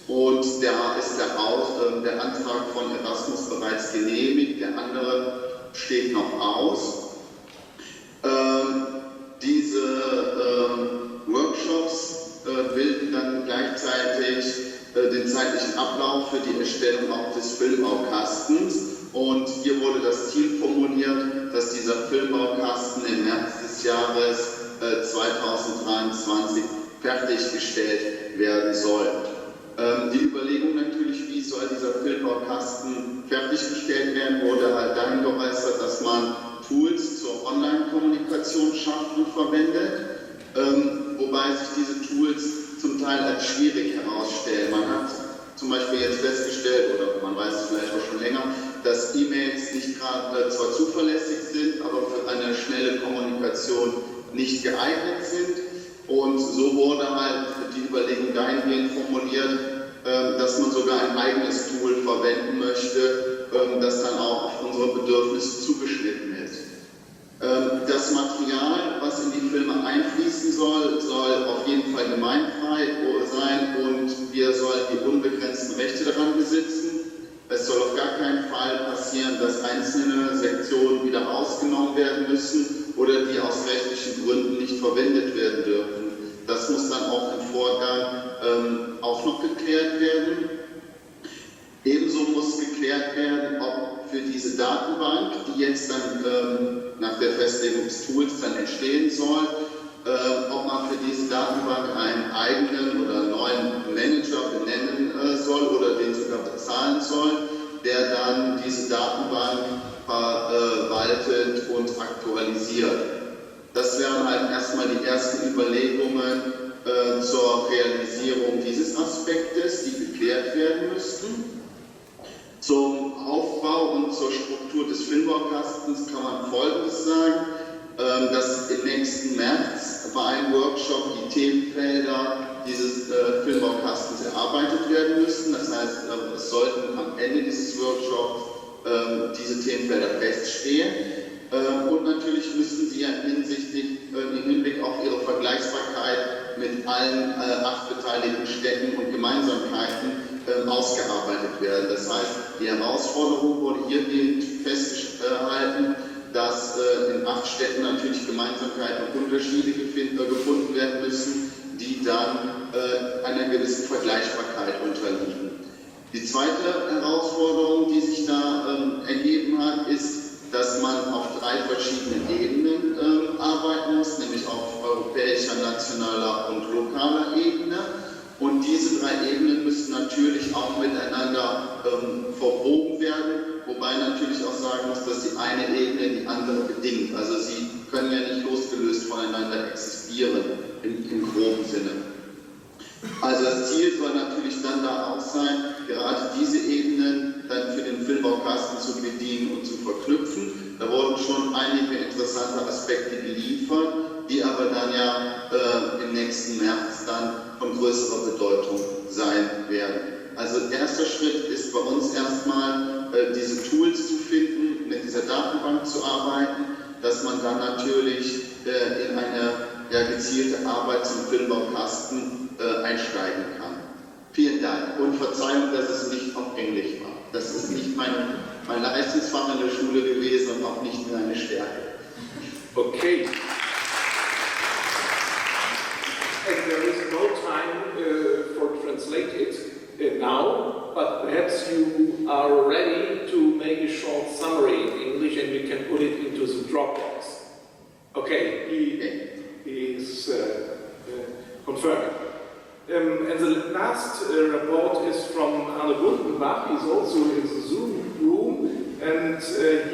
Speaker 19: Und da ist der Antrag von Erasmus bereits genehmigt, der andere steht noch aus. Diese Workshops bilden dann gleichzeitig den zeitlichen Ablauf für die Erstellung auch des Filmbaukastens. Und hier wurde das Ziel formuliert, dass dieser Filmbaukasten im März des Jahres 2023 fertiggestellt werden soll. Die Überlegung natürlich, wie soll dieser Filmbaukasten fertiggestellt werden, wurde halt dahin geäußert, dass man Tools zur Online-Kommunikation schafft und verwendet, wobei sich diese Tools zum Teil als schwierig herausstellen. Man hat zum Beispiel jetzt festgestellt, oder man weiß es vielleicht auch schon länger, dass E-Mails nicht gerade zwar zuverlässig sind, aber für eine schnelle Kommunikation nicht geeignet sind. Und so wurde halt die Überlegung dahingehend formuliert, dass man sogar ein eigenes Tool verwenden möchte, das dann auch auf unsere Bedürfnisse zugeschnitten ist. Das Material, was in die Filme einfließen soll, soll auf jeden Fall gemeinfrei sein und wir sollen die unbegrenzten Rechte daran besitzen. Es soll auf gar keinen Fall passieren, dass einzelne Sektionen wieder ausgenommen werden müssen oder die aus rechtlichen Gründen nicht verwendet werden dürfen. Das muss dann auch im Vorgang auch noch geklärt werden. Ebenso muss geklärt werden, ob für diese Datenbank, die jetzt dann nach der Festlegung des Tools dann entstehen soll, ob man für diese Datenbank einen eigenen oder neuen Manager benennen soll oder den sogar bezahlen soll, der dann diese Datenbank verwaltet und aktualisiert. Das wären halt erstmal die ersten Überlegungen zur Realisierung dieses Aspektes, die geklärt werden müssten. Zum Aufbau und zur Struktur des Filmbaukastens kann man Folgendes sagen, dass im nächsten März bei einem Workshop die Themenfelder dieses Filmbaukastens erarbeitet werden müssen. Das heißt, es sollten am Ende dieses Workshops diese Themenfelder feststehen. Und natürlich müssen sie ja im Hinblick auf ihre Vergleichbarkeit mit allen 8 beteiligten Städten und Gemeinsamkeiten ausgearbeitet werden. Das heißt, die Herausforderung wurde hiergehend festgehalten, dass in 8 Städten natürlich Gemeinsamkeiten und Unterschiede gefunden werden müssen, die dann einer gewissen Vergleichbarkeit unterliegen. Die zweite Herausforderung, die sich da ergeben hat, ist, dass man auf 3 verschiedenen Ebenen arbeiten muss, nämlich auf europäischer, nationaler und lokaler Ebene. Und diese 3 Ebenen müssen natürlich auch miteinander verwoben werden, wobei natürlich auch sagen muss, dass die eine Ebene die andere bedingt. Also sie können ja nicht losgelöst voneinander existieren, im groben Sinne. Also das Ziel soll natürlich dann da auch sein, gerade diese Ebenen dann für den Filmbaukasten zu bedienen und zu verknüpfen. Da wurden schon einige interessante Aspekte geliefert, die aber dann ja im nächsten März dann von größerer Bedeutung sein werden. Also erster Schritt ist bei uns erstmal, diese Tools zu finden, mit dieser Datenbank zu arbeiten, dass man dann natürlich in eine gezielte Arbeit zum Filmbaukasten einsteigen kann. Vielen Dank und Verzeihung, dass es nicht auf Englisch war. Das ist nicht mein Leistungsfach in der Schule gewesen und auch nicht meine Stärke.
Speaker 17: Okay. And there is no time for translate it now, but perhaps you are ready to make a short summary in English and we can put it into the Dropbox. Okay, he is confirmed. And the last report is from Arne Gundenbach. He's also in the Zoom room and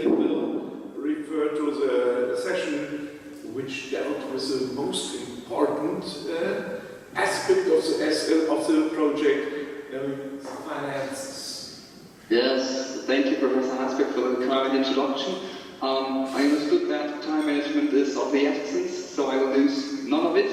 Speaker 17: he will refer to the session which dealt with the most important aspect of the project, finances.
Speaker 20: Yes, thank you, Professor Hasbeck, for the kind introduction. I understood that time management is of the essence, so I will lose none of it.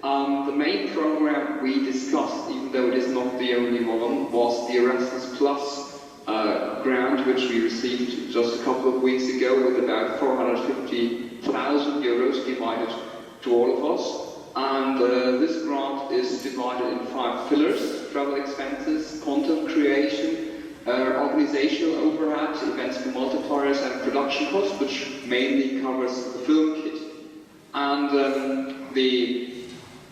Speaker 20: The main program we discussed, even though it is not the only one, was the Erasmus Plus grant, which we received just a couple of weeks ago with about 450,000 euros divided to all of us. And this grant is divided in 5 pillars: travel expenses, content creation, organizational overhead, events for multipliers, and production costs, which mainly covers the film kit. And the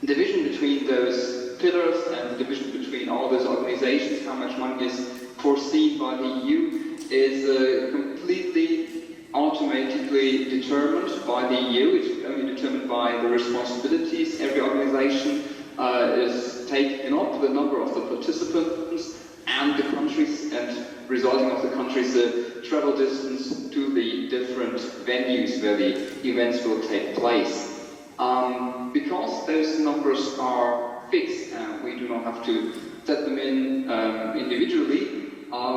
Speaker 20: division between those pillars and the division between all those organizations, how much money is foreseen by the EU, is completely automatically determined by the EU. It's only determined by the responsibilities every organization is taking up, the number of the participants, and the countries, and resulting of the countries' travel distance to the different venues where the events will take place. Because those numbers are fixed and we do not have to set them in individually,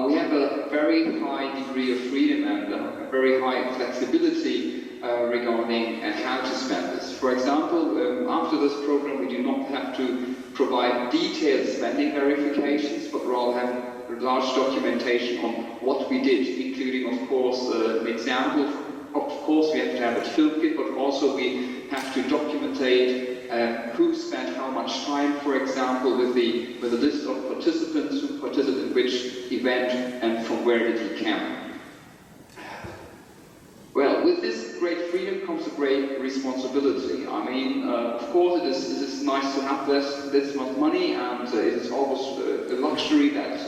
Speaker 20: we have a very high degree of freedom and a very high flexibility regarding how to spend this. For example, after this program we do not have to provide detailed spending verifications, but rather have a large documentation on what we did, including, of course, an example. Of course, we have to have a film kit, but also we have to documentate who spent how much time, for example, with a list of participants, who participated in which event and from where did he come. Well, with this great freedom comes a great responsibility. I mean, of course, it is nice to have this much money, and it is almost a luxury that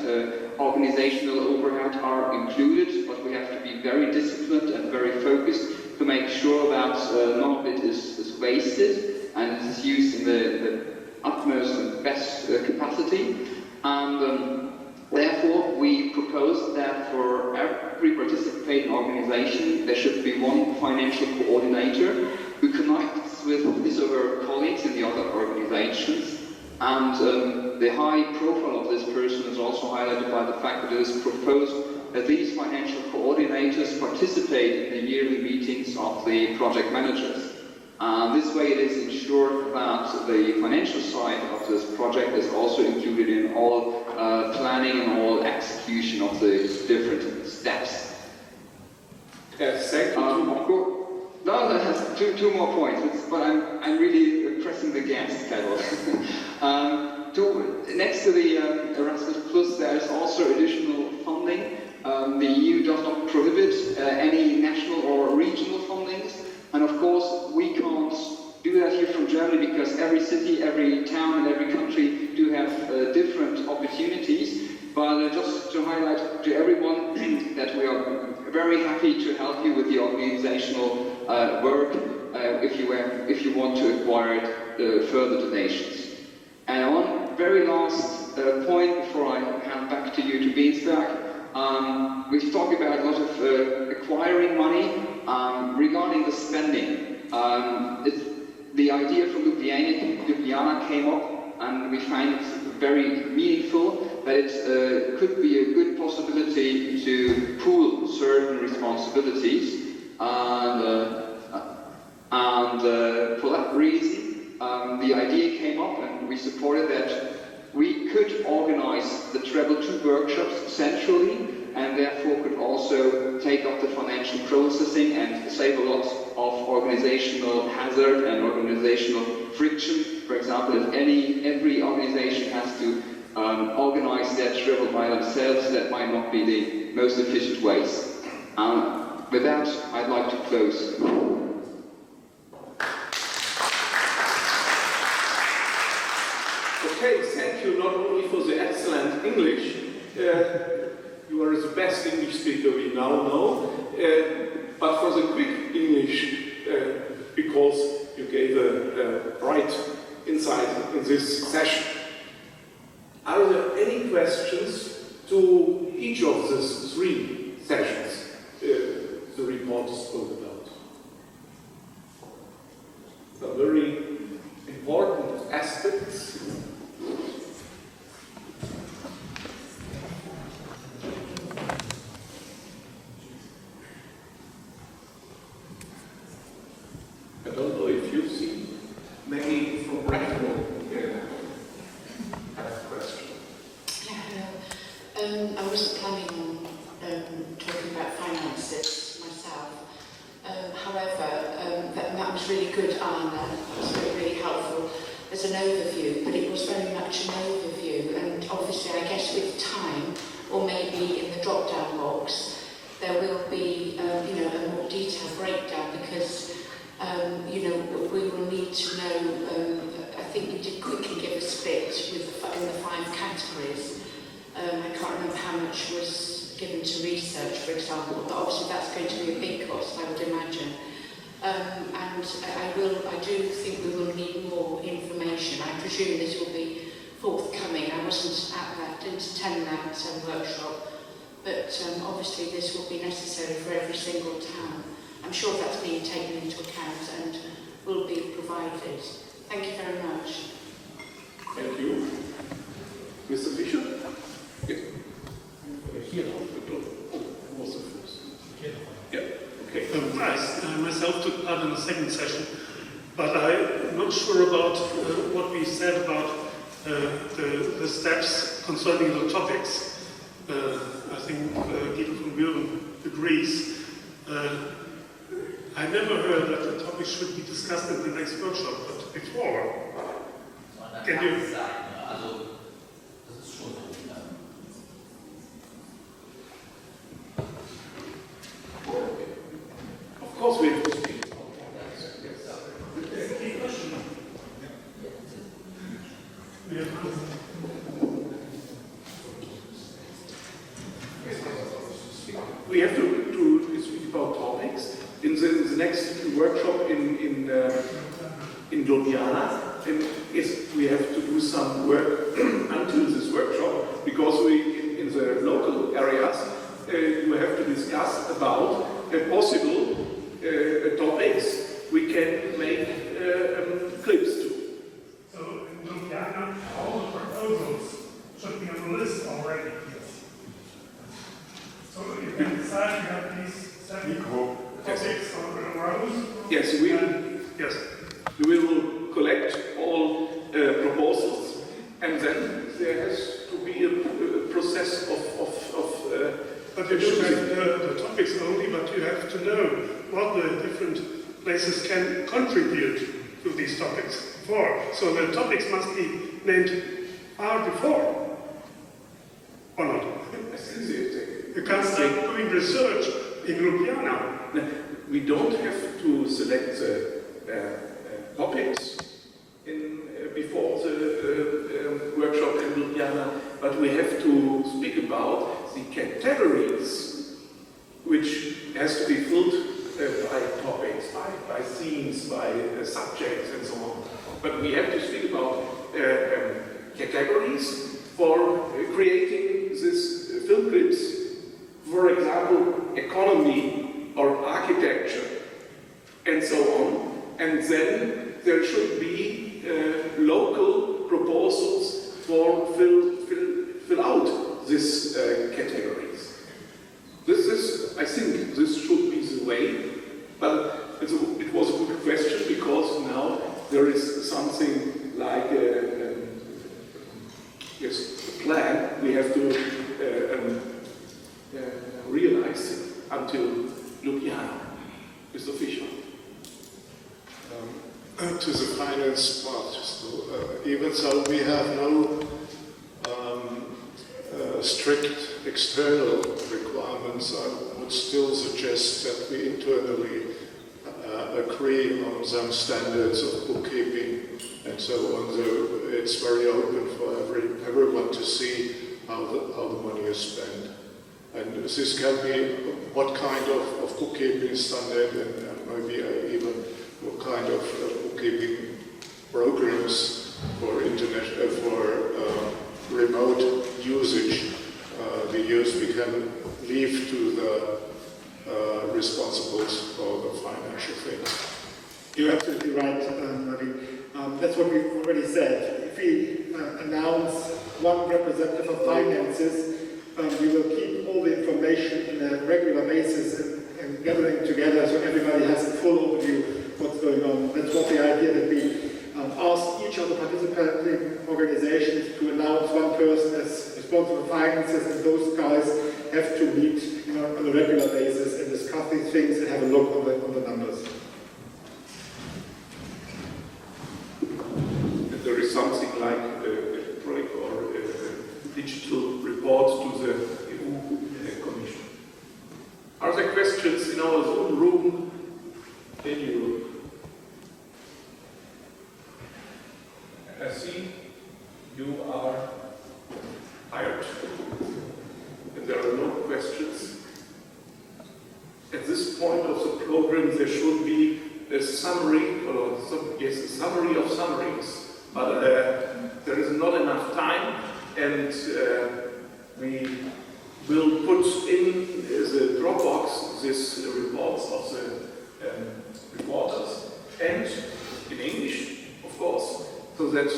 Speaker 20: organizational overhead are included, but we have to be very disciplined and very focused to make sure that none of it is wasted and it is used in the utmost and best capacity. And therefore, we propose that for every participating organization, there should be one financial coordinator who connects with his or her colleagues in the other organizations. And the high profile of this person is also highlighted by the fact that it is proposed that these financial coordinators participate in the yearly meetings of the project managers. This way it is ensured that the financial side of this project is also included in all planning and all execution of the different steps.
Speaker 17: Yes, thank you.
Speaker 20: No, that has two more points, but I'm really pressing the gas pedal. Next to the Erasmus Plus, there is also additional funding. The EU does not prohibit any national or regional fundings. And of course, we can't do that here from Germany because every city, every town, and every country do have different opportunities. But just to highlight to everyone that we are very happy to help you with the organizational work if you want to acquire further donations. And one very last point before I hand back to you to Beansberg. We've talked about a lot of acquiring money. Regarding the spending, the idea from Ljubljana came up, and we find it very meaningful that it could be a good possibility to pool certain responsibilities, and for that reason, the idea came up, and we supported that we could organize the Treble 2 workshops centrally, and therefore could also take up the financial processing and save a lot of organizational hazard and organizational friction. For example, if every organization has to organize their travel by themselves, that might not be the most efficient ways. With that, I'd like to close.
Speaker 17: Okay, thank you not only for the excellent English. You are the best English speaker we now know, but for the quick English, because you gave a bright insight in this session. Are there any questions to each of these three sessions the report spoke about? The very important aspects. I don't know if you've seen many from practical questions.
Speaker 13: Yeah, I wasn't planning on talking about finances myself. However, that was really good, Anna. It was really, really helpful as an overview, but it was very much an overview. And obviously, I guess with time, or maybe in the drop-down box, there will be, a more detailed breakdown because, we will need to know. I think you did quickly give a split in the how much was given to research, for example, but obviously that's going to be a big cost, I would imagine. And I do think we will need more information. I presume this will be forthcoming. I wasn't at that, didn't attend that workshop, but obviously this will be necessary for every single town. I'm sure that's being taken into account and will be provided. Thank you very much.
Speaker 21: Thank you. Mr. Fischer? Yes. Yeah. Okay.
Speaker 6: I myself took part in the second session, but I'm not sure about what we said about the steps concerning the topics. I think Guido von Buren agrees. I never heard that the topic should be discussed in the next workshop, but before. Can you?
Speaker 21: Of course we have to speak. We have to speak about topics. In the next workshop in Ljubljana, we have to do some work until this workshop, because we in the local areas we have to discuss about possible topics we can make clips to.
Speaker 6: So in Ljubljana, all the proposals should be on the list already. So you can decide you have these 7 topics on the rows.
Speaker 21: Yes, we will collect all proposals, and then there has to be a process of
Speaker 6: but you don't have the topics only, but you have to know what the different places can contribute to these topics before. So the topics must be named far before, or not? You can't start doing research in Ljubljana.
Speaker 21: We don't have to select the topics before the workshop in Ljubljana, but we have to speak about the categories which has to be filled by topics, by themes, by subjects and so on. But we have to speak about categories for creating these film clips. For example, economy or architecture and so on. And then there should be local proposals for fill out these categories. This is, I think, this should be the way. But it was a good question, because now there is something like a plan. We have to realize it until Ljubljana. Mr. Fischer.
Speaker 5: To the finance part, so, even though we have no strict external requirements, I would still suggest that we internally agree on some standards of bookkeeping and so on. So it's very open for everyone to see how the money is spent. And this can be what kind of bookkeeping standard, and maybe even what kind of bookkeeping programs for remote usage we can leave to the responsibles for the financial things.
Speaker 1: You're absolutely right, Ravi. That's what we've already said. If we announce one representative of finances, we will keep all the information in a regular basis and gathering together so everybody has a full overview of what's going on. That's what the idea that we ask each of the participating organizations to announce one person as responsible for finances, and those guys have to meet on a regular basis and discuss these things and have a look on the numbers.
Speaker 21: There is something like electronic or digital report to the EU Commission. Are there questions in our Zoom room? Can you? I see you are hired. there are no questions. At this point of the program, there should be a summary, or a summary of summaries, but there is not enough time, and we will put in the Dropbox these reports of the reporters, and in English, of course, so that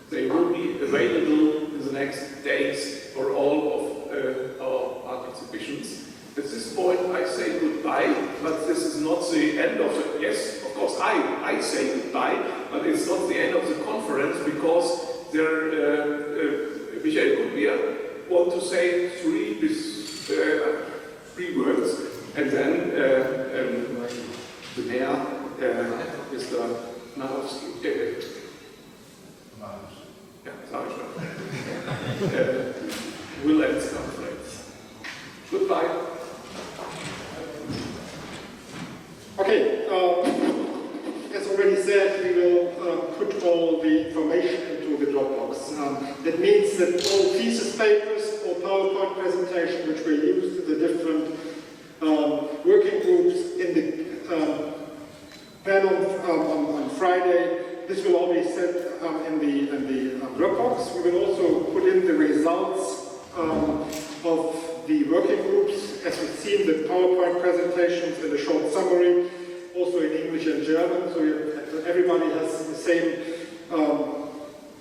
Speaker 21: they will be available in the next days for all of our art exhibitions. At this point, I say goodbye, but this is not the end of the... Yes, of course, I say goodbye, but it's not the end of the conference, because Michael Gutbier want to say three words, and then the mayor, Mr. Marowski, will end the conference. Goodbye.
Speaker 1: Okay, as already said, we will put all the information into the Dropbox. That means that all thesis papers or PowerPoint presentation which were used in the different working groups in the panel on Friday, this will all be set in the Dropbox. We will also put in the results of the working groups, as we've seen the PowerPoint presentations and a short summary, also in English and German, so everybody has the same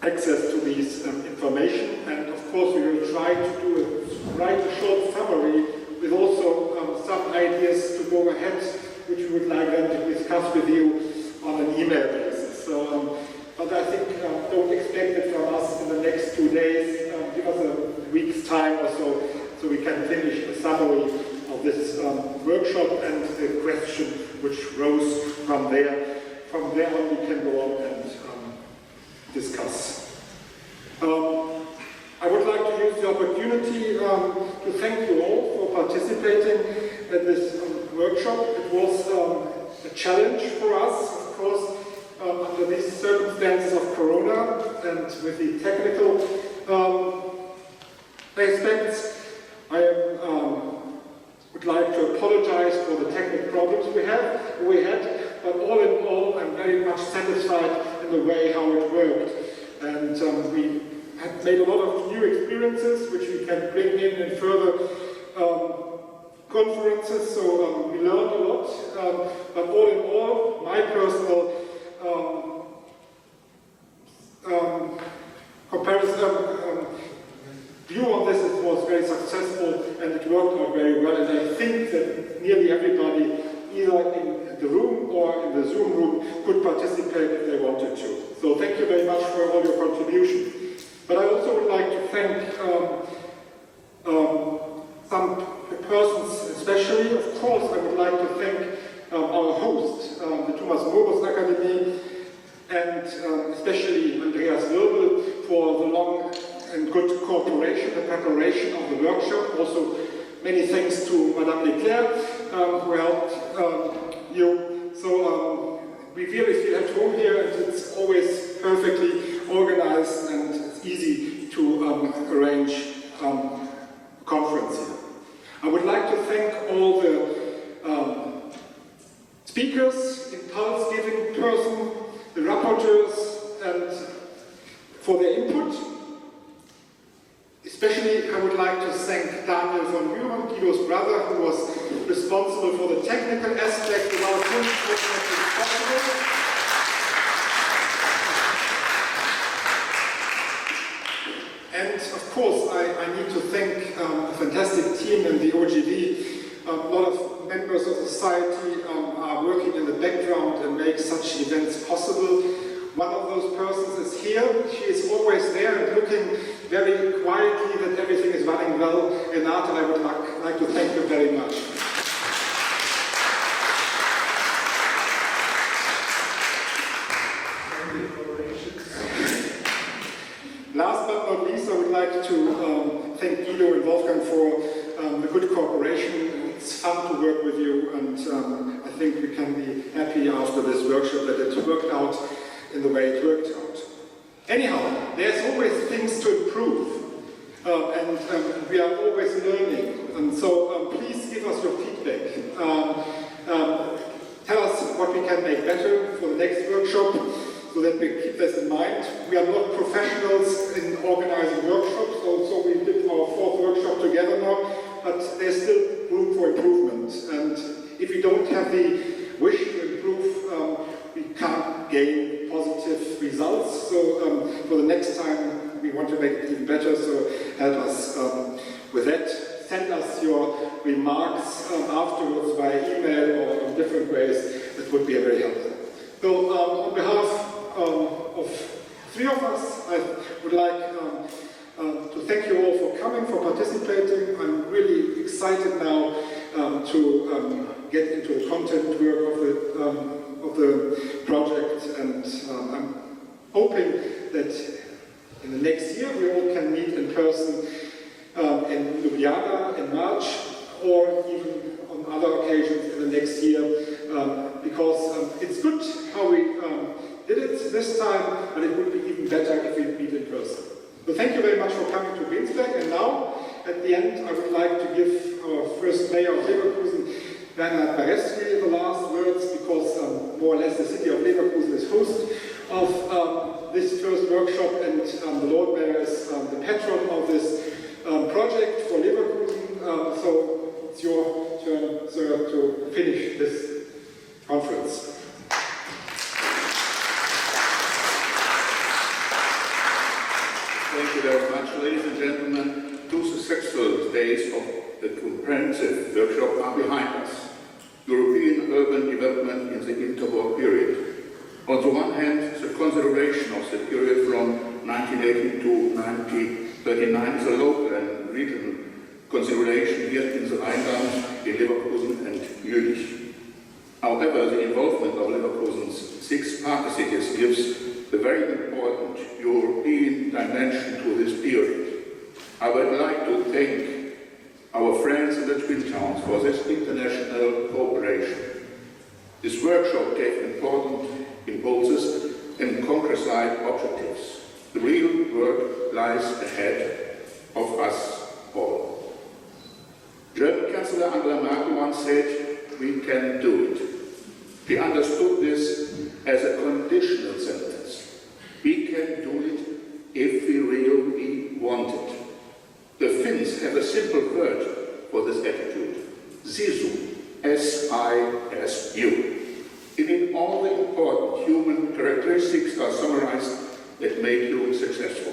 Speaker 1: access to these information. And of course, we will try to write a short summary with also some ideas to go ahead, which we would like them to discuss with you on an email basis. So, but I think don't expect it from us in the next 2 days. Give us a week's time or so we can finish a summary of this workshop and the question which rose from there. From there on, we can go on and discuss. I would like to use the opportunity to thank you all for participating in this workshop. It was a challenge for us, of course, under these circumstances of Corona and with the technical aspects. I would like to apologize for the technical problems we had, but all in all, I'm very much satisfied in the way how it worked. And we have made a lot of new experiences, which we can bring in further conferences, so we learned a lot. But all in all, my personal view on this, it was very successful and it worked out very well, and I think that nearly everybody, either in the room or in the Zoom room, could participate if they wanted to. So thank you very much for all your contribution. But I also would like to thank some persons especially. Of course, I would like to thank our host, the Thomas Morus Academy, and especially Andreas Wirbel for the long and good cooperation, the preparation of the workshop. Also, many thanks to Madame Leclerc, who helped you. So we really feel at home here, and it's always perfectly organized, and it's easy to arrange a conference here. I would like to thank all the speakers, impulse-giving person, the rapporteurs, and for their input. Especially, I would like to thank Daniel von Buren, Guido's brother, who was responsible for the technical aspect. Without him, it would not be possible. And of course, I need to thank a fantastic team in the OGV. A lot of members of society are working in the background and make such events possible. One of those persons is here. She is always there and looking very quietly that everything is running well. Renate, I would like to thank you very much. Last but not least, I would like to thank Guido and Wolfgang for the good cooperation. It's fun to work with you, and I think we can be happy after this workshop that it worked out in the way it worked out. Anyhow, there's always things to improve, and we are always learning. also help us with that. Send us your remarks afterwards via email or in different ways. That would be very helpful. So on behalf of three of us, I would like to thank you all for coming, for participating. I'm really excited now to get into the content work of the project, and I'm hoping that in the next year we all can meet in person in Ljubljana in March, or even on other occasions in the next year, because it's good how we did it this time, but it would be even better if we meet in person. So thank you very much for coming to Winsberg, and now, at the end, I would like to give our first mayor of Leverkusen, Bernhard Barestri, the last words, because more or less the city of Leverkusen is host of this first workshop, and the Lord Mayor is the patron of this project for Leverkusen. So it's your turn, sir, to finish this conference.
Speaker 3: Thank you very much, ladies and gentlemen. 2 successful days of the comprehensive workshop are behind us. European urban development in the interwar period. On the one hand, the consideration of the period from 1980 to 1939 is a local and regional consideration here in the Rhineland, in Leverkusen and Jülich. However, the involvement of Leverkusen's 6 partner cities gives a very important European dimension to this period. I would like to thank our friends in the Twin Towns for this international cooperation. This workshop gave important impulses and concrete objectives. The real work lies ahead of us all. German Chancellor Angela Merkel once said, "We can do it." He understood this as a conditional sentence. We can do it if we really want it. The Finns have a simple word for this attitude: sisu, S-I-S-U. In it, all the important human characteristics are summarized that make you successful.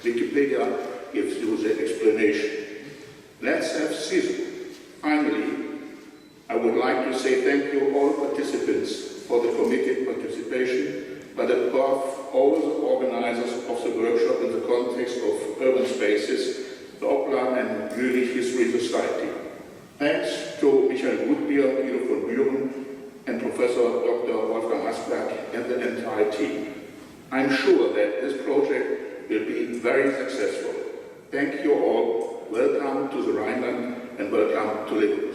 Speaker 3: Wikipedia gives you the explanation. Let's have sisu. Finally, I would like to say thank you all participants for the committed participation, but above all the organizers of the workshop in the context of urban spaces, the Oplan and Jülich History Society. Thanks to Michael Gutbier, Guido von Büren, and Professor Dr. Wolfgang Hasberg and the entire team. I'm sure that this project will be very successful. Thank you all. Welcome to the Rhineland and welcome to Leverkusen.